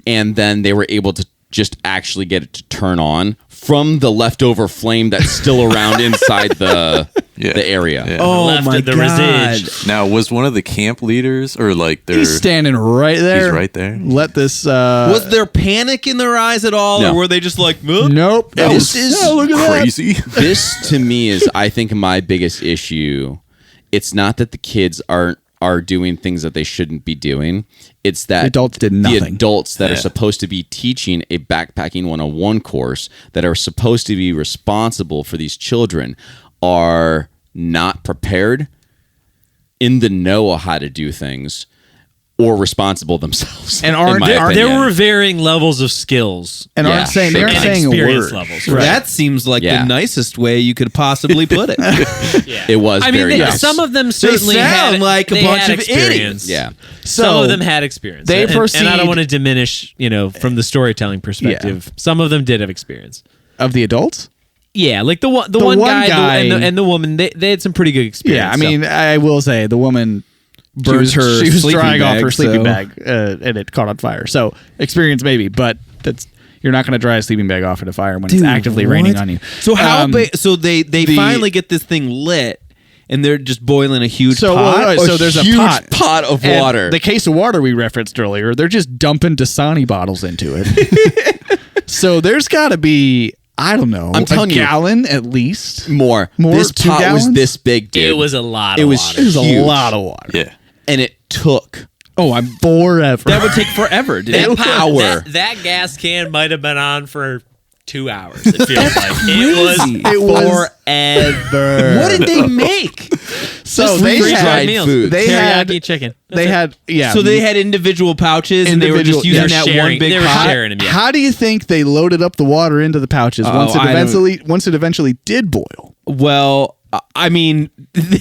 And then they were able to just actually get it to turn on from the leftover flame that's still around inside the area. Yeah. Oh Left my of the god! residue. Now, was one of the camp leaders or like their... He's standing right there. He's right there. Let this. Was there panic in their eyes at all, No. or were they just like, "Nope"? Nope. This is look at that. crazy. This to me is, I think, my biggest issue. It's not that the kids are doing things that they shouldn't be doing. It's that The adults did the nothing. adults that are supposed to be teaching a backpacking 101 course, that are supposed to be responsible for these children, are not prepared, in the know of how to do things, or responsible themselves. And in my opinion. There were varying levels of skills And Yeah, aren't saying sure. they aren't and saying a experience word. levels. That seems like Yeah. the nicest way you could possibly put it. Yeah. It was I mean, very nice. some of them certainly sound had, like a they bunch had of experience. idiots. Yeah. Some of them had experience. they and I proceed- don't want to diminish, from the storytelling perspective. Some of them did have experience. Of the adults? Yeah, like the one one guy, guy- and the woman, they had some pretty good experience. Yeah, I mean, I will say the woman Burned she was, her she was sleeping drying off bag, her sleeping so- bag, and it caught on fire. So experience maybe, but you're not going to dry a sleeping bag off at a fire when it's actively raining on you. So how? Um, So they finally get this thing lit, and they're just boiling a huge So, pot. so there's a huge pot of And water. the case of water we referenced earlier, they're just dumping Dasani bottles into it. So there's got to be, I don't know, I'm telling a you. gallon at least. More. This 2 pot gallons? was this big, dude. it was a lot. It of was water. It was a huge. lot of water. Yeah. And it took Forever. That would take forever. Dude. power. That gas can might have been on for 2 hours. It feels like It was forever. What did they make? so they freeze-dried had meals. food. They had Teriyaki chicken. they had yeah. So they had individual pouches, and they were just Individual- using yeah. that Sharing- one big they were pot. sharing them. Yeah. How do you think they loaded up the water into the pouches Oh, once I it eventually did boil? Well, I mean, they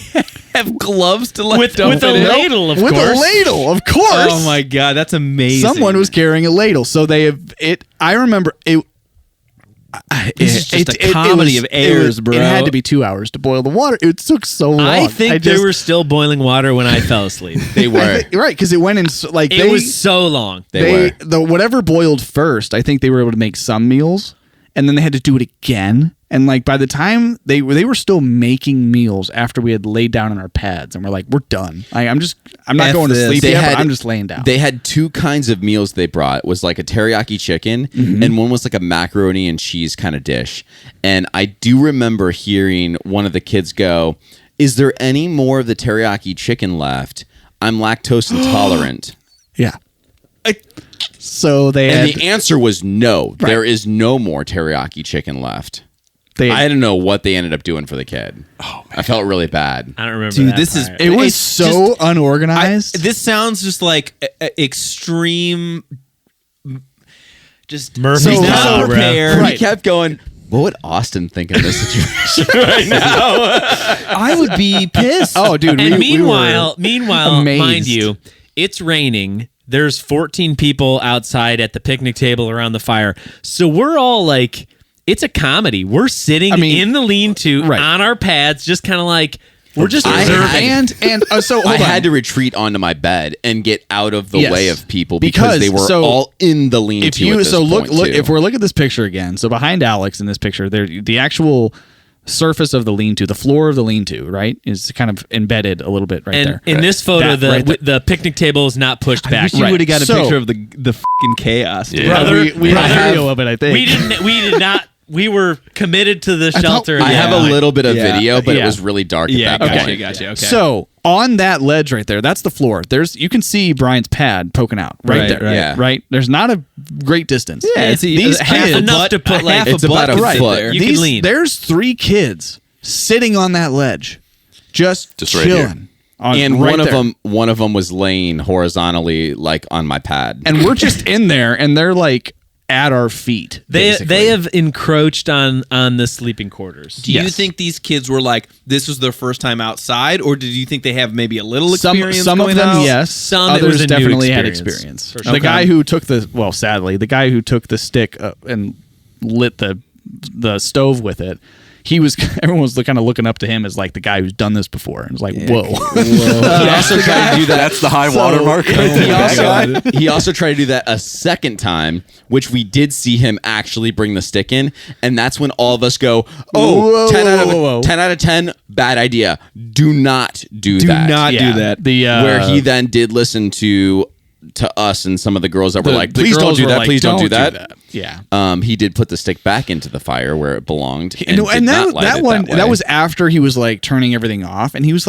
have gloves to let With dump a it in. ladle, of With course. a ladle, of course. Oh my god, that's amazing. Someone was carrying a ladle, so they have it. I remember it. This is just a comedy of errors, bro. It had to be 2 hours to boil the water. It took so long. I think they were still boiling water when I fell asleep. They were. right because it went in like It was so long. They were. the whatever boiled first. I think they were able to make some meals, and then they had to do it again. And like by the time they were still making meals after we had laid down on our pads, and we're like, we're done. I'm not F going to this. sleep They yet, had- but I'm just laying down. They had two kinds of meals they brought. It was like a teriyaki chicken, and one was like a macaroni and cheese kind of dish. And I do remember hearing one of the kids go, "Is there any more of the teriyaki chicken left? I'm lactose intolerant." yeah. So they And had, the answer was no. Right. There is no more teriyaki chicken left. they I don't know what they ended up doing for the kid. Oh, man. I felt really bad. I don't remember. Dude, that this is part. it was it's so just- unorganized. This sounds just like extreme. Just Murphy's So- Law, not bro. prepared. Right. He kept going, what would Austin think of this situation right now? I would be pissed. oh, dude. And we were meanwhile, amazed. mind you, it's raining. There's 14 people outside at the picnic table around the fire. So we're all like, it's a comedy. We're sitting in the lean-to right. on our pads, just kind of like, we're just I observing. and so hold I on. had to retreat onto my bed and get out of the Yes. way of people Because- because they were so all in the lean-to if you at this so look point, look too. if we're looking at this picture again, so behind Alex in this picture, there the actual surface of the lean-to, the floor of the lean-to, right, is kind of embedded a little bit right And there. in this photo, That right there. the picnic table is not pushed I back. wish you Right. would have got a So- picture of the fucking chaos. Dude. Yeah. Brother, we have brother, a video of it, I think. We did not. We were committed to the shelter. I have a Yeah. little bit of Yeah. video, but Yeah. it was really dark Yeah, at that gotcha, point. gotcha. Okay. So on that ledge right there, that's the floor. You can see Brian's pad poking out right there. right. Yeah. Right? There's not a great distance. Yeah, it's these half kids, enough to put like it's about a right foot. there. You these, can lean. There's 3 kids sitting on that ledge, just right here. chilling. And right there. one of them was laying horizontally, like on my pad. And we're just in there, and they're like at our feet. They basically. have encroached on the sleeping quarters. Do you think these kids were like, this was their first time outside, or did you think they have maybe a little experience? Some of going them, out? yes. Some, it others was a new definitely had experience, experience. for sure. The guy who took the guy who took the stick and lit the stove with it. Everyone was kind of looking up to him as like the guy who's done this before, and was like, "Whoa!" He also tried to do that. That's the high watermark. He also tried to do that a second time, which we did see him actually bring the stick in, and that's when all of us go, "Oh, 10 out of 10, bad idea. Do not do that. Do not do that. Where he then did listen to us and some of the girls that were like, the please don't girls do were that. like, Please don't do that. Yeah. He did put the stick back into the fire where it belonged, And, did and not light that it one that way. that was after he was like turning everything off, and he was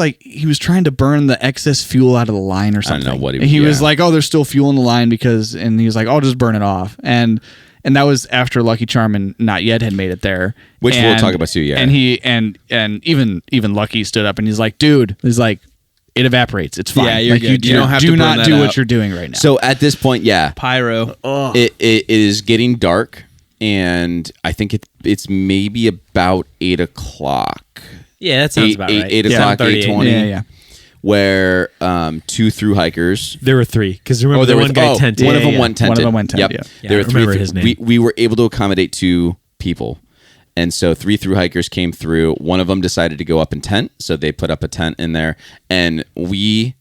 trying to burn the excess fuel out of the line or something. know what he and he was yeah. like, "Oh, there's still fuel in the line," and he was like, "I'll just burn it off." And that was after Lucky Charm and Not Yet had made it there, Which we'll talk about too. Yeah, And he and even Lucky stood up and he's like, "Dude," he's like, "It evaporates. It's fine. Yeah, you're like, good. You don't have to do burn not that do up." what you're doing right now." So at this point, yeah, Pyro. it is getting dark, and I think it's maybe about 8 o'clock. Yeah, that sounds about right. 8 o'clock, 7:38. 8:20. yeah. Where 2 through hikers. There were 3 because remember there the was one guy tented. One of them Yeah, went tented. One of them went tented, Yep. yeah. There Yeah, were I remember his name. We were able to accommodate 2 people. And so 3 through hikers came through. One of them decided to go up in tent, so they put up a tent in there. And we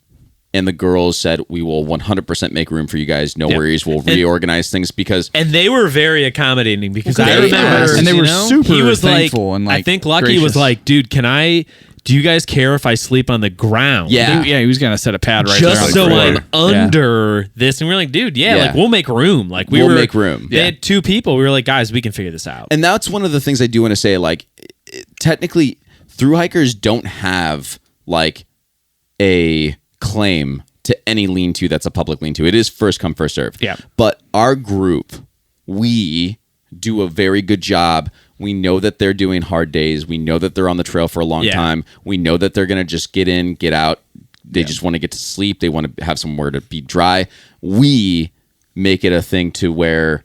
and the girls said, we will 100% make room for you guys. No worries. We'll reorganize things because... And they were very accommodating because I They remember asked, and they were super he was thankful like, and like I think Lucky was gracious. like, dude, do you guys care if I sleep on the ground? Yeah. He was gonna set a pad right Just there. so on the I'm floor. Yeah. under this. And we were like, dude, yeah, Yeah. like we'll make room. Like We'll make room. They had 2 people. We were like, guys, we can figure this out. And that's one of the things I do want to say. Like, technically, through hikers don't have like a claim to any lean-to that's a public lean-to. It is first come, first serve. Yeah. But our group, we do a very good job. We know that they're doing hard days. We know that they're on the trail for a long Yeah. time. We know that they're going to just get in, get out. They just want to get to sleep. They want to have somewhere to be dry. We make it a thing to where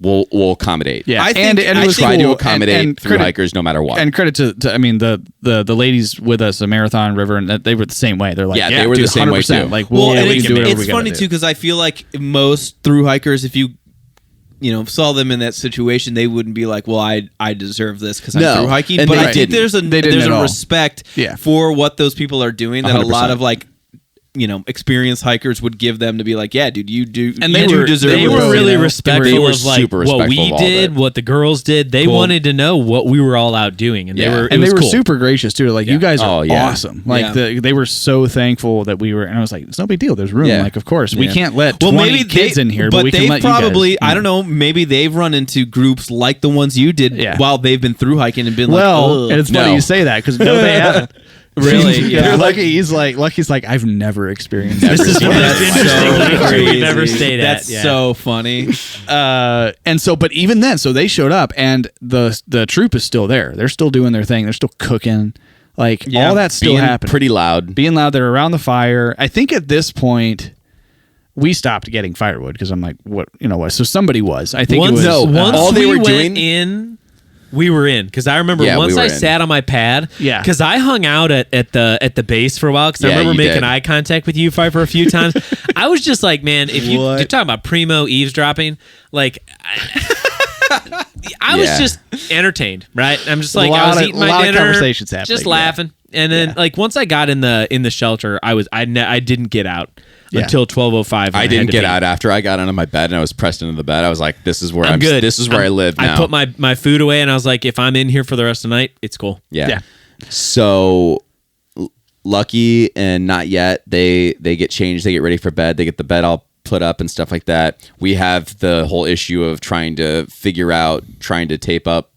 we'll accommodate. Yeah, I think- and it I was Try cool. to accommodate and through credit- hikers no matter what. And credit to I mean the ladies with us, the Marathon River, and they were the same way. They're like, Yeah, they were the dude, same way 100%. too. Like, Well, we and can do whatever it's we gotta funny do. too because I feel like most through hikers, if you saw them in that situation, they wouldn't be like, "Well, I deserve this because I'm No, through hiking." and But they I think didn't. They didn't there's at a all. respect Yeah. for what those people are doing that a 100%. lot of like experienced hikers would give them to be like, "Yeah, dude, you do." And you they do were- deserve They it, were bro," really you know? respectful They were of like super what we respectful of all of did, it. what the girls did. They Cool. wanted to know what we were all out doing, and Yeah. they were and they were cool. super gracious too. Like, you guys are Oh, yeah. awesome. Like, Yeah. they were so thankful that we were. And I was like, "It's no big deal. There's room. Yeah. Like, of course, we Yeah. can't let Well, 20 maybe kids in here, but but we can they've let probably, you guys." I don't know, maybe they've run into groups like the ones you did Yeah. while they've been through hiking and been Well, like, "Ugh." and it's funny No. you say that because no, they haven't. Really? Yeah. Lucky's like, I've never experienced This is the most That's interesting so hiker we've crazy. ever stayed at. That's Yeah. so funny. And so, but even then, so they showed up, and the troop is still there. They're still doing their thing. They're still cooking. Like, Yeah. all that's still Being happening. pretty loud. Being loud. They're around the fire. I think at this point, we stopped getting firewood because I'm like, what? So somebody was. I think Once, it was. No, once all they we were went doing- in, we were in because I remember Yeah, we once were I in. sat on my pad. Yeah. because I hung out at the base for a while because I Yeah, remember you making did. eye contact with you for a few times. I was just like, man, if you're talking about primo eavesdropping, like. I was Yeah. just entertained, right? I'm just A like I lot was of- eating a my lot of dinner, conversations happening, just yeah. laughing, and then like once I got in the shelter, I didn't get out Yeah. until 12:05. when I had didn't to get pee. out after I got onto my bed and I was pressed into the bed. I was like, "This is where I'm good. This is where I live now." I put my food away and I was like, if I'm in here for the rest of the night, it's cool. yeah. Yeah. So Lucky and Not Yet, they get changed. They get ready for bed. They get the bed all put up and stuff like that. We have the whole issue of trying to tape up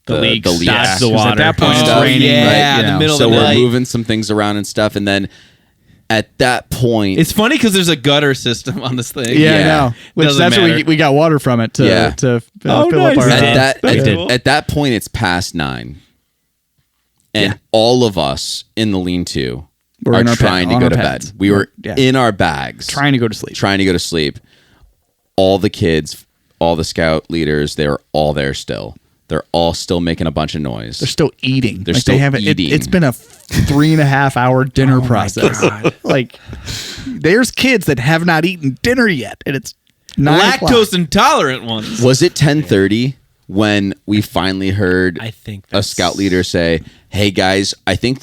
the leaks. leaks. Dodge the 'Cause water. At that point, it's Oh, raining. yeah, right, you the know. middle So of the we're night. moving some things around and stuff, and then at that point, It's funny because there's a gutter system on this thing. Yeah, I Yeah. know. Which Doesn't that's matter. what we got water from it to Yeah. fill up nice. our. at that point, it's past 9, and all of us in the lean-to We're are in our trying to on go our to pads. bed. We were Yeah. in our bags, trying to go to sleep. trying to go to sleep. All the kids, all the scout leaders, they're all there still. They're all still making a bunch of noise. They're still eating. They're Like, still they haven't. eating. It's been a 3.5 hour dinner process. Like, there's kids that have not eaten dinner yet, and it's 9 o'clock. Lactose intolerant ones. Was it 10:30 when we finally heard I think a scout leader say, "Hey guys, I think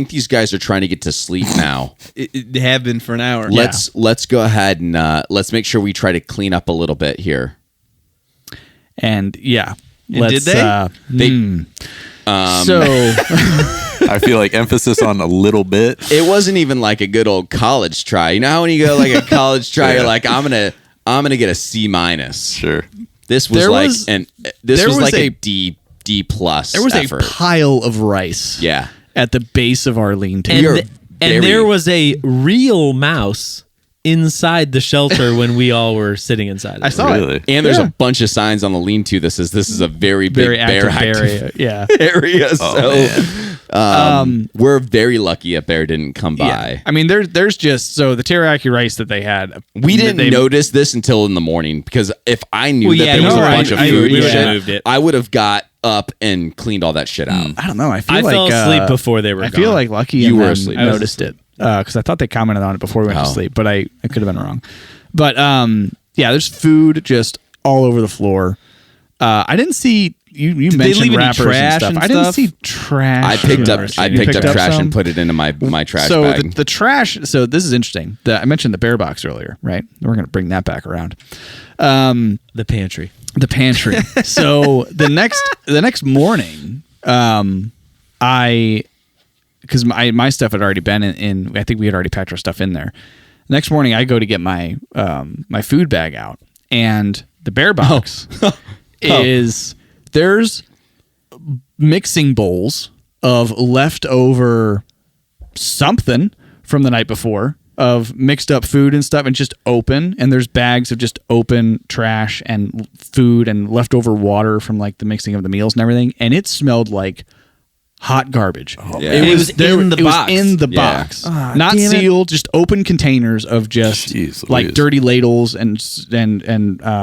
these guys are trying to get to sleep now. It have been for an hour. Let's go ahead and let's make sure we try to clean up a little bit here." And yeah, And did they? So I feel like emphasis on a little bit. It wasn't even like a good old college try. You know how when you go like a college try, you're like, I'm gonna get a C minus. Sure. This was There like was- this there was was like a a- D plus. there was effort. a pile of rice. Yeah. At the base of our lean-to. And, You're th- and very- there was a real mouse inside the shelter when we all were sitting inside. I saw Really? it. And there's Yeah. a bunch of signs on the lean-to that says this is a very big Very bear active active area. Yeah. area. So man. we're very lucky a bear didn't come by. Yeah. I mean, there's just so the teriyaki rice that they had. We didn't they- notice this until in the morning because if I knew Well, that yeah, there was a no, bunch of I- food we and would've shit, moved it. I would have got up and cleaned all that shit out. I don't know. I feel I like fell asleep before they were I gone. feel like Lucky You and were them asleep. noticed it because I thought they commented on it before we went to Oh. sleep, but I could have been wrong. But yeah, there's food just all over the floor. I didn't see you they mentioned leave any wrappers trash and stuff. and I didn't stuff? see trash. I picked up You picked up trash some? and put it into my trash so bag. the trash. So this is interesting. I mentioned the bear box earlier, right? We're going to bring that back around. the pantry. The pantry. So the next morning, because my stuff had already been in. I think we had already packed our stuff in there. Next morning, I go to get my my food bag out, and the bear box is there's mixing bowls of leftover something from the night before of mixed up food and stuff and just open, and there's bags of just open trash and food and leftover water from like the mixing of the meals and everything, and it smelled like hot garbage. Yeah. And it was in the box. in the Yeah. box, not sealed, just open containers of just Jeez like Louise. dirty ladles and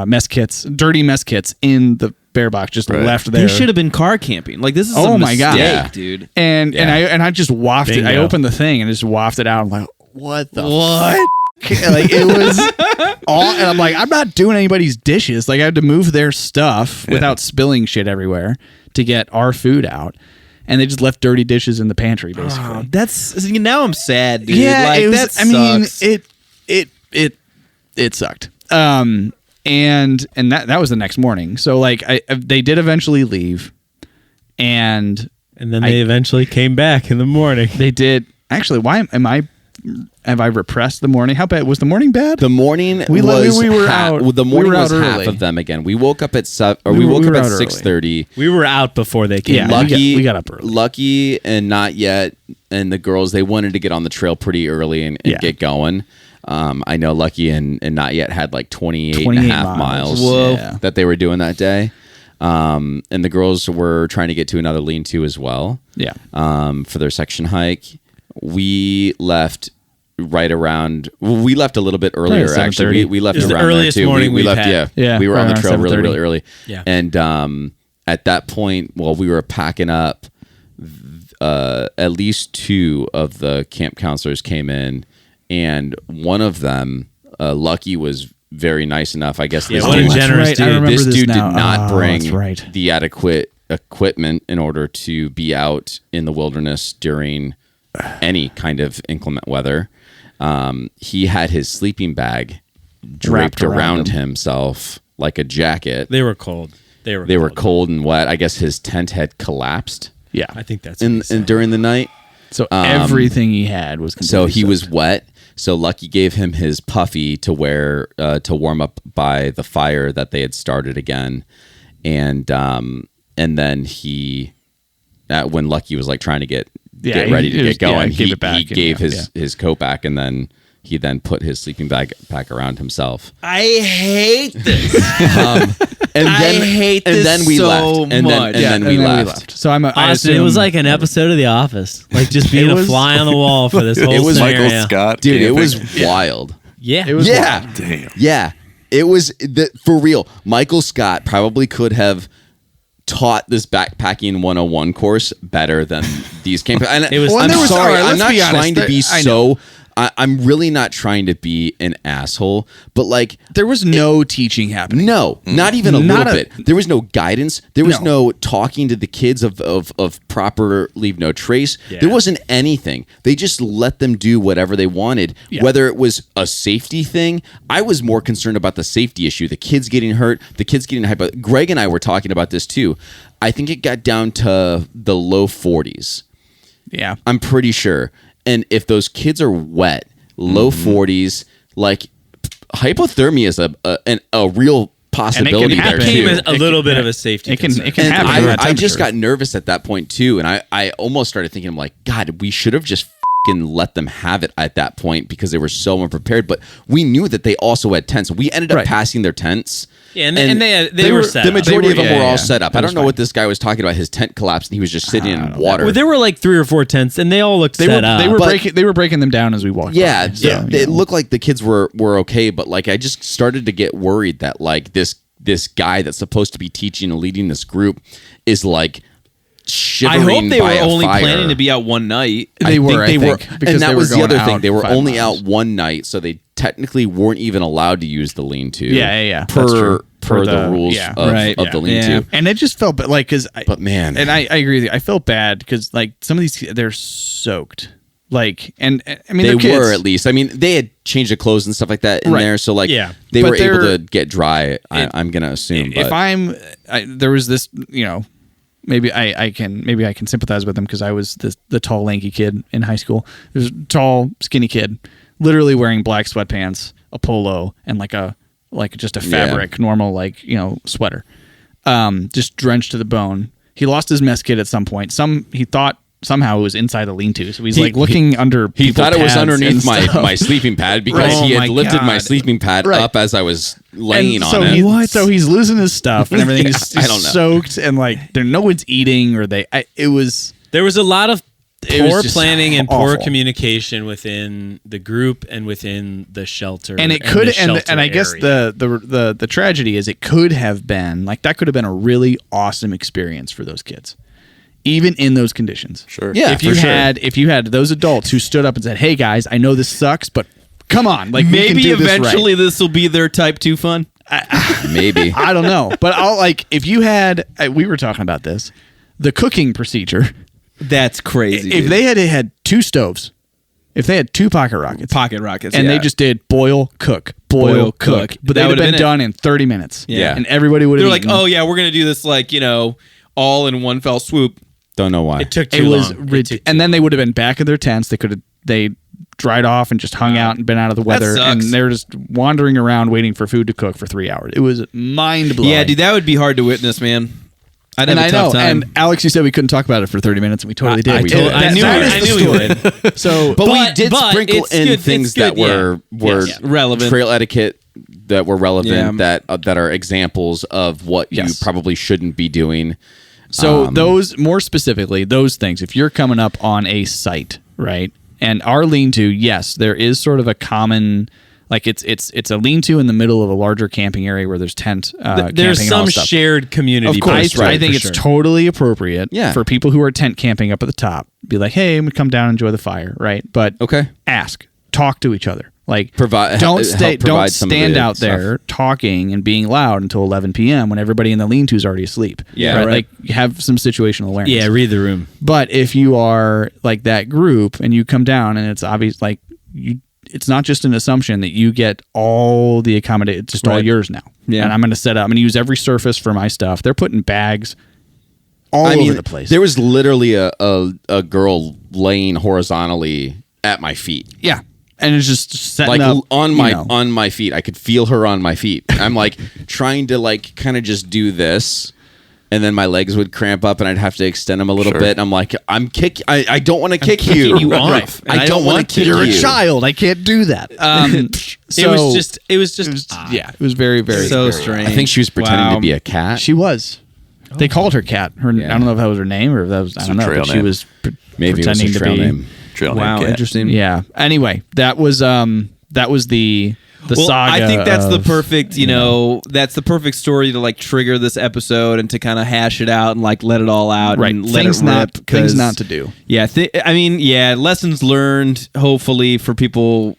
mess kits, dirty mess kits in the bear box, just Right. left there. They should have been car camping. Like this is Oh a my God. mistake, Yeah. dude. and I just wafted. I Bingo. opened the thing and just wafted out. I'm like, what the what? Like it was all, and I'm like, I'm not doing anybody's dishes. Like I had to move their stuff without spilling shit everywhere to get our food out, and they just left dirty dishes in the pantry basically. Oh, that's see, now I'm sad, dude. Yeah, like, it was. that I mean, sucks. it sucked. And that was the next morning. So like they did eventually leave, and And then they eventually came back in the morning. they did actually. Why have I repressed the morning? How bad was the morning? Bad. The morning We was were out- The we morning were was out half early. of them again. We woke up at 7, or We we were- woke we up were at out early. 6:30. We were out before they came. Yeah. back. Lucky, we got up early. Lucky, and not yet. And the girls, they wanted to get on the trail pretty early and Yeah. get going. I know Lucky and not yet had like 28 and a 28 half miles Whoa. Yeah. that they were doing that day. And the girls were trying to get to another lean-to as well. Yeah. For their section hike. We left right around. Well, we left a little bit earlier. Probably Actually, we left It was the around earliest there too. morning we we've left. had. Yeah, we were on the around trail really, 7:30. really early. Yeah. And at that point, while we were packing up, at least 2 of the camp counselors came in, and one of them, Lucky, was very nice enough. I guess Yeah, this what a dude, generous right. I remember this this dude now. did not Oh, bring that's right. the adequate equipment in order to be out in the wilderness during any kind of inclement weather. He had his sleeping bag draped Wrapped around around himself like a jacket. They were cold. They Were cold and wet. I guess his tent had collapsed Yeah. I think that's in during the night. So everything he had was So completely he was soaked. wet. So Lucky gave him his puffy to wear to warm up by the fire that they had started again, and And then he, when Lucky was like trying to get ready to he get going, gave it back he and gave his coat back, and then he then put his sleeping bag back around himself. I hate this. And I then, hate and this then we so left. And much. then we left. So I Honestly, it was like an episode of The Office, like just being a fly on the wall for this whole It was scenario. Michael Scott. Dude, it camping. was wild. Yeah, It was Yeah. wild. Damn. Yeah. It was for real. Michael Scott probably could have taught this backpacking 101 course better than these campers. And It was- I'm there was- sorry. all right, I'm let's not be honest. trying to be I know. so. I'm really not trying to be an asshole, but like, There was no teaching happening. no, not even a Not little a- bit. There was no guidance. There was No. no talking to the kids of proper leave no trace. Yeah. There wasn't anything. They just let them do whatever they wanted, whether it was a safety thing. I was more concerned about the safety issue, the kids getting hurt, the kids getting hyper. Greg and I were talking about this too. I think it got down to the low 40s. Yeah. I'm pretty sure. And if those kids are wet, low 40s, like hypothermia is a real possibility there happen. too. Became a little bit of a safety. It can concern. it can And happen. at that I just temperature. got nervous at that point too, and I almost started thinking, I'm like, God, we should have just fucking let them have it at that point because they were so unprepared. But we knew that they also had tents. We ended up Right. passing their tents. Yeah, and they were set The up. majority They of them were- were yeah, all yeah. set up. That I was don't know fine. what this guy was talking about. His tent collapsed and he was just sitting in water. Well, there were like 3 or 4 tents, and they all looked They set were up. they were But- breaking them down as we walked. Yeah, by, so, you it know. looked like the kids were okay, but like I just started to get worried that like this guy that's supposed to be teaching and leading this group is like I shivering hope they by were a only fire. planning to be out one night. They were, I think, and because that they was were the going other thing. out They were 5 only miles. out one night, so they technically weren't even allowed to use the lean-to. Yeah. That's Per true. per the rules yeah. of, Right. of Yeah. the lean-to. Yeah. And it just felt like because But man, and I agree with you. I felt bad because like some of these they're soaked. Like and I mean they they're kids. were at least. I mean, they had changed the clothes and stuff like that in Right. there, so like Yeah. they But were able they're- to get dry. I'm gonna assume. If But there was this, maybe I can sympathize with them because I was the tall lanky kid in high school. There's a tall skinny kid, literally wearing black sweatpants, a polo, and like just a fabric normal sweater, just drenched to the bone. He lost his mess kit at some point. He thought somehow it was inside the lean-to, so he's like looking under. he people's thought it was pads underneath and stuff. my sleeping pad because Right. he Oh had my lifted my God. sleeping pad Right. up as I was laying And on so it. So he's losing his stuff and everything. Yeah, He's I don't know. soaked and like no one's eating or it was. There was a lot of It was poor just planning and poor awful. communication within the group and within the shelter. And it could the shelter and I guess area. the tragedy is it could have been like that could have been a really awesome experience for those kids, even in those conditions. Sure. Yeah, if you for sure. had those adults who stood up and said, "Hey guys, I know this sucks, but come on, like we can Maybe do this right." eventually this will be their type 2 fun. Maybe. I don't know, but if you had we were talking about this, the cooking procedure. That's crazy. If dude. they had 2 stoves, if they had 2 pocket rockets, pocket rockets and they just did boil, cook, boil, cook, but That they would would've have been been it. done in 30 minutes. Yeah. And everybody would have they're like, oh yeah, we're gonna do this all in one fell swoop. Don't know why. it took it too was long. and then they would have been back in their tents. They dried off and just hung out and been out of the weather, and sucks. they're just wandering around waiting for food to cook for 3 hours. It was mind blowing. Yeah, dude, that would be hard to witness, man. I'd have And a I tough know. time. And Alex, you said we couldn't talk about it for 30 minutes, and we totally did. I We told- did. I knew That it- is I the knew we story. So, But we But- did but sprinkle it's in good- things it's good, that were Yes. Relevant. trail etiquette that were relevant Yeah. that are examples of what you Yes. probably shouldn't be doing. those more specifically, those things. If you're coming up on a site, right, and our lean-to, yes, there is sort of a common. Like it's a lean-to in the middle of a larger camping area where there's tent. There's camping and all some that stuff. shared community. Of course, post, I right, think for it's sure. totally appropriate Yeah. for people who are tent camping up at the top. Be like, hey, I'm gonna come down and enjoy the fire, right? But Okay. ask, talk to each other. Like Provide- don't help stay, don't provide some of stand the out there talking and being loud until 11 p.m. when everybody in the lean-to is already asleep. Yeah, right. Like have some situational awareness. Yeah, read the room. But if you are like that group and you come down and it's obvious, like it's not just an assumption that you get all the accommodate. It's just all Right. yours now. Yeah. And I'm going to set up. I'm going to use every surface for my stuff. They're putting bags all over the place. There was literally a girl laying horizontally at my feet. Yeah. And it's just setting Like up on you my know. on my feet. I could feel her on my feet. I'm like trying to like kind of just do this. and then my legs would cramp up, and I'd have to extend them a little Sure. bit. And I'm like, I don't want to kick you. kicking you off, and I don't want to kick You're you. a child. I can't do that. It was just yeah, it was very, very So scary. strange. I think she was pretending Wow. to be a cat. She was. They called her Cat. I don't know if that was her name or if that was. I It's don't a know. trail But she name. was Maybe it was pretending her to trail be. name. Trail name Wow, cat. interesting. Yeah. Anyway, that was the saga. I think that's the of- perfect, that's the perfect story to like trigger this episode and to kind of hash it out and like let it all out right and let things it not rip. things 'cause- not to do. Yeah, lessons learned. Hopefully for people.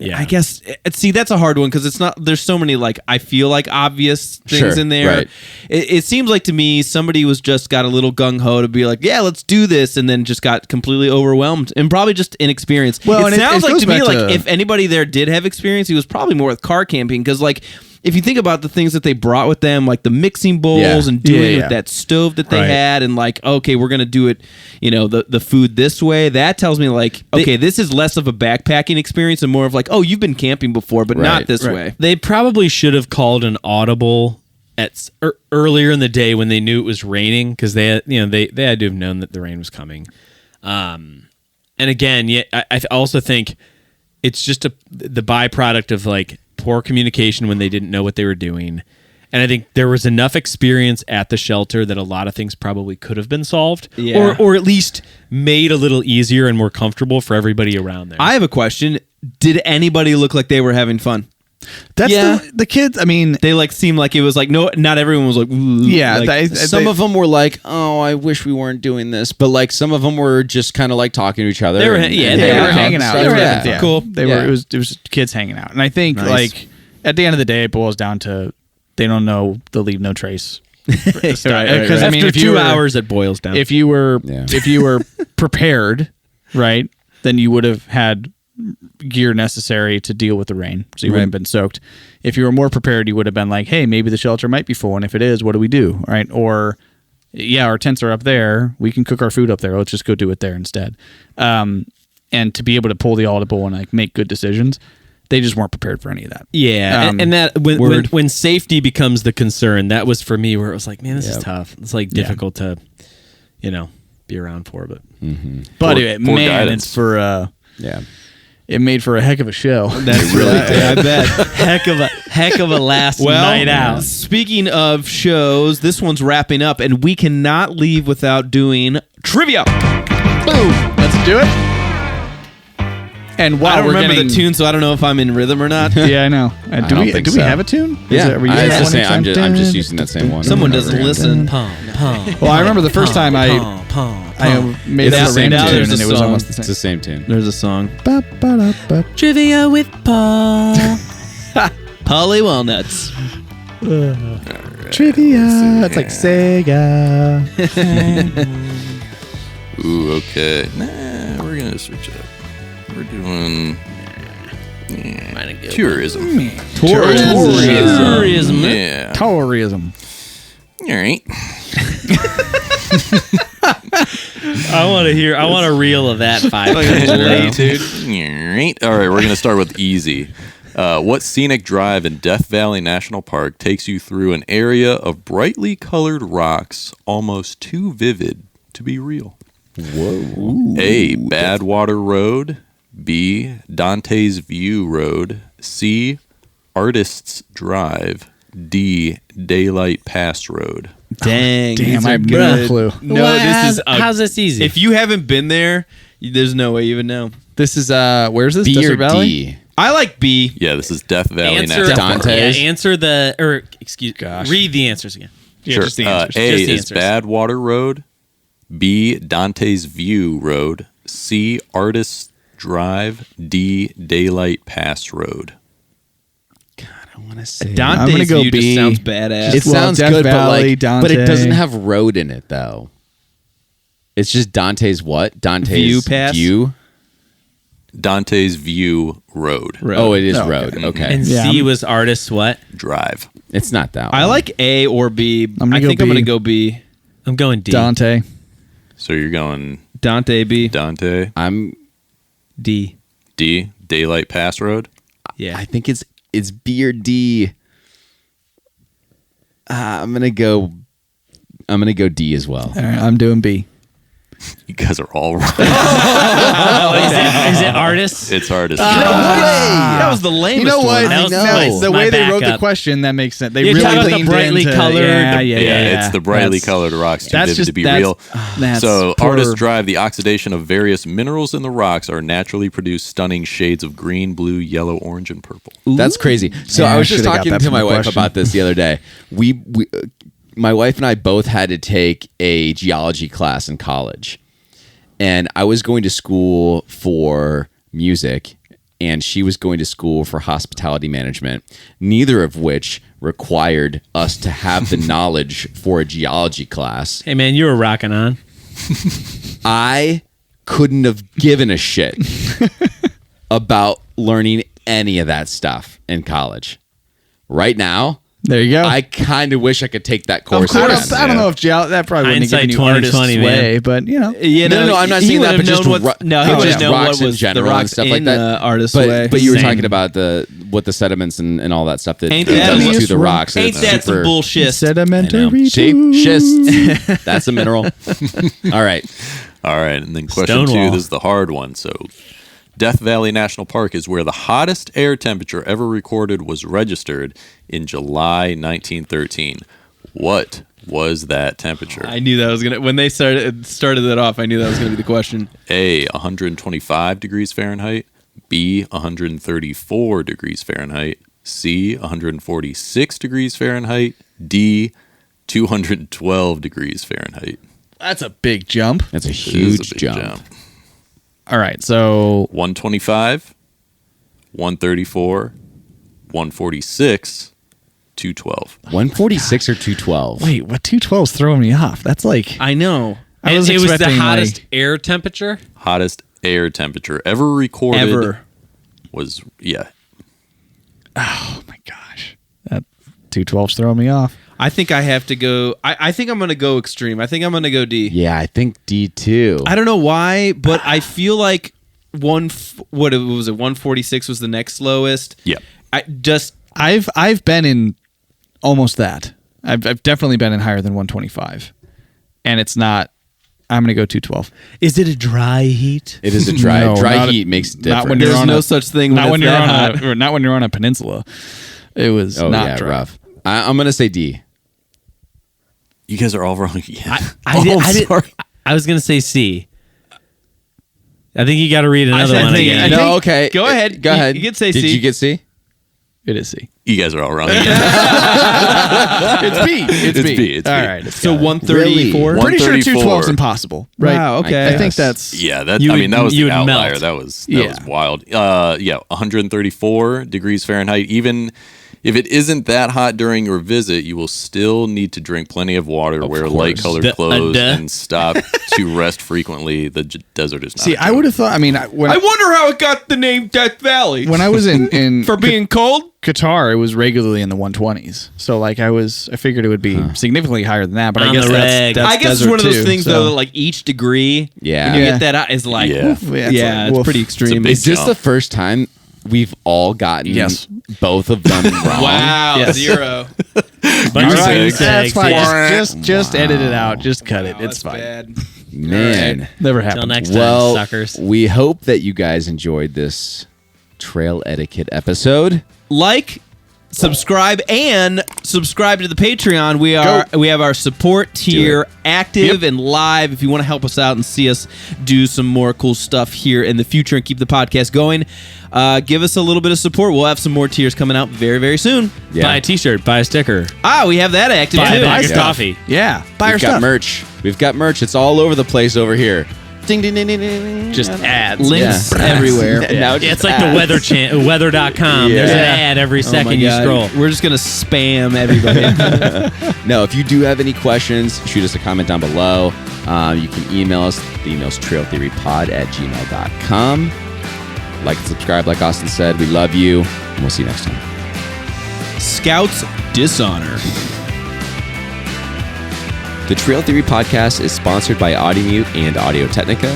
Yeah. I guess. See, that's a hard one because it's not. There's so many like I feel like obvious things Sure, in there. right. It seems like to me somebody was just got a little gung ho to be like, yeah, let's do this, and then just got completely overwhelmed and probably just inexperienced. Well, it and sounds it like goes to me back like to- if anybody there did have experience, he was probably more with car camping because like. If you think about the things that they brought with them, like the mixing bowls Yeah. and doing it Yeah. with that stove that they Right. had, and like, okay, we're gonna do it, the food this way. That tells me like, okay, this is less of a backpacking experience and more of like, oh, you've been camping before, but not Right. this Right. way. They probably should have called an audible earlier in the day when they knew it was raining because they had to have known that the rain was coming. And again, I also think it's just the byproduct of like poor communication when they didn't know what they were doing. And I think there was enough experience at the shelter that a lot of things probably could have been solved, Yeah. or at least made a little easier and more comfortable for everybody around there. I have a question. Did anybody look like they were having fun? That's Yeah. the kids. I mean, They like seemed like it was like no, not everyone was like ooh, yeah. like, Some of them were like, "Oh, I wish we weren't doing this," but like some of them were just kind of like talking to each other. They were- and- yeah, and they they were were hanging out. stuff. They were Yeah. having fun. Cool. They Yeah. were. It was kids hanging out, and I think Nice. like at the end of the day, it boils down to they don't know they'll leave no trace. Because right. I mean, After if you 2 were, hours, it boils down. if you were Yeah. if you were prepared, right, then you would have had gear necessary to deal with the rain, so you wouldn't have been soaked. If you were more prepared, you would have been like, hey, maybe the shelter might be full, and if it is, what do we do, right? Or yeah, our tents are up there, we can cook our food up there, let's just go do it there instead. And to be able to pull the audible and like make good decisions, they just weren't prepared for any of that. Yeah, and that word. when safety becomes the concern, that was for me where it was like, man, this is tough. It's like difficult to, be around for. But But Poor- it, poor man, guidance. it's for Yeah. it made for a heck of a show. That's really I bet. heck of a last Well, night out. speaking of shows, this one's wrapping up, and we cannot leave without doing trivia. Boom! Let's do it. And while I don't we're remember getting, the tune, so I don't know if I'm in rhythm or not. Yeah, I know. Do don't we think do we so. have a tune? Yeah, Are we I- using it's that the one same- next I'm time? just using that same one. Someone doesn't listen. Well, I remember the first time I made It's up the a same random tune. tune, There's and a it was song. almost the It's same. the same tune. There's a song. Ba-ba-da-ba. Trivia with Paul. Polly Walnuts. Trivia. It's like Sega. Ooh, okay. Nah, we're gonna switch up. We're doing tourism. Tourism. Yeah. Tourism. All right. I want a reel of that 5 All right. All right. We're gonna start with easy. What scenic drive in Death Valley National Park takes you through an area of brightly colored rocks, almost too vivid to be real? Whoa. A. Badwater Road. B. Dante's View Road. C. Artist's Drive. D. Daylight Pass Road. Dang. Damn, these I are have no good. clue. No, this is how's this easy? if you haven't been there, there's no way you would know. This is where's this? B Desert or Valley? D? I like B. Yeah, this is Death Valley answer National Park. Dante's. answer read the answers again. Sure. just the answers. A Just the is answers. Badwater Road. B. Dante's View Road. C. Artist's Drive. D. Daylight Pass Road. I want to say I'm Dante's gonna go View B. just sounds badass. It Well, sounds Death good, Valley, but it Dante. doesn't have road in it though. It's just Dante's what? Dante's View pass? View? Dante's View Road. Oh, it is Oh, okay. road. Okay. And Yeah, C I'm- was artist what? Drive. It's not that I one. like A or B. I'm gonna I go think I'm B. going to go B. I'm going D. Dante. So you're going Dante B. Dante. I'm D. D. Daylight Pass Road. Yeah. I think it's B or D. I'm gonna go gonna go D as well. All right, I'm doing B. You guys are all wrong. Is it artists? It's artists. That was the lamest You know what? one. That was know. nice. The My way they wrote the backup. question, that makes sense. They You're really talking about the leaned brightly into, colored- Yeah, It's the brightly That's- colored rocks too that's vivid just- to be that's- real. that's So poor- artists drive the oxidation of various minerals in the rocks are naturally produce stunning shades of green, blue, yellow, orange, and purple. That's crazy. So Yeah, I I was just should've got talking that to from my the wife question. about this the other day. My wife and I both had to take a geology class in college, and I was going to school for music, and she was going to school for hospitality management. Neither of which required us to have the knowledge for a geology class. Hey man, you were rocking on. I couldn't have given a shit about learning any of that stuff in college. Right now, There you go. I kind of wish I could take that of course. course, again. I don't know if that probably wouldn't have Hindsight given you artist's 2020, way, man. but you know. You know, No, I'm not he saying that, would've but just known what, no, he just would have known rocks what in was general the and rocks stuff in like that. artist's but way. but you were Same. talking about what the sediments and all that stuff that Ain't it that does to just the rock? rocks. and Ain't it's that some super- bullshit? I know. Sedimentary See? too. Schist. That's a mineral. All right. All right, and then question Stonewall. 2, this is the hard one. So Death Valley National Park is where the hottest air temperature ever recorded was registered in July 1913. What was that temperature? I knew that was gonna. When they started that off, I knew that was gonna be the question. A, 125 degrees Fahrenheit. B, 134 degrees Fahrenheit. C, 146 degrees Fahrenheit. D, 212 degrees Fahrenheit. That's a big jump. That's a It is a huge big jump. All right, so 125, 134, 146, 212. 146 or 212. wait, what 212's throwing me off? That's like I know. I was it was the expecting, hottest like- air temperature. Hottest air temperature ever recorded Ever. was, yeah. oh my gosh, that 212's throwing me off. I think I have to go. I think I'm gonna go extreme. I think I'm gonna go D. Yeah, I think D2. I don't know why, but I feel like what was it? 146 was the next lowest. Yeah. I've been in almost that. I've definitely been in higher than 125, and it's not. I'm gonna go 212. Is it a dry heat? It is a dry No, not- heat makes it not different. when you're There's on no a- such thing. Not when when it's you're that on hot. a, or not when you're on a peninsula. It was Oh not yeah, dry. rough. I'm gonna say D. You guys are all wrong. Yeah. I was gonna say C. I think you got to read another I one think- again. I think- No, okay. Go ahead. Go ahead. You can say Did C. you get C? It is C. You guys are all wrong. It's B. It's B. B. It's All B. right. It's So got it. 134. Really? Pretty sure 134. 212 is impossible. Right. Wow, okay. I think that's. Yeah, that You I mean would- that was you the would outlier. melt. That was Yeah. wild. Yeah, 134 degrees Fahrenheit. Even if it isn't that hot during your visit, you will still need to drink plenty of water, wear light-colored The- clothes, duh. and stop to rest frequently. The desert is not. See, a I joke. would have thought. I mean, when I wonder how it got the name Death Valley. when I was in For being cold? Qatar, it was regularly in the 120s. So like I figured it would be significantly higher than that. But I On guess the that's, reg. that's I guess it's desert one of those too, things so- though that like each degree, Yeah. when you Yeah. get that out, is like, Yeah. oof, Yeah, yeah, it's it's, like, pretty woof. extreme. big Is this jump. the first time we've all gotten Yes. both of them wrong? Wow, Yes. 0. Bunch You of said- mistakes, That's fine. yeah. Just edit it out. Just cut it. Wow, It's that's fine. bad. Man. Never Till happened. next Well, time, suckers. we hope that you guys enjoyed this trail etiquette episode. Like, subscribe, and subscribe to the Patreon. We have our support tier active and live. If you want to help us out and see us do some more cool stuff here in the future and keep the podcast going, give us a little bit of support. We'll have some more tiers coming out very, very soon. Yeah. Buy a T-shirt, buy a sticker, We have that active buy too. a bag of stuff. coffee. Yeah. Buy our We've got stuff. merch. We've got merch. It's all over the place over here. Ding, ding, ding, ding, ding. Just ads. Links Yeah. everywhere. Now Yeah, it's like the weather.com. There's an Yeah. ad every Oh my second you God. scroll. We're just gonna spam everybody. No, if you do have any questions, shoot us a comment down below. You can email us. The email's trailtheorypod@gmail.com. Like and subscribe, like Austin said. We love you, and we'll see you next time. Scouts dishonor. The Trail Theory Podcast is sponsored by Audimute and Audio Technica.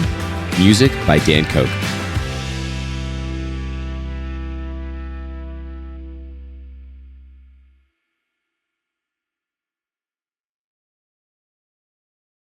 Music by Dan Koch.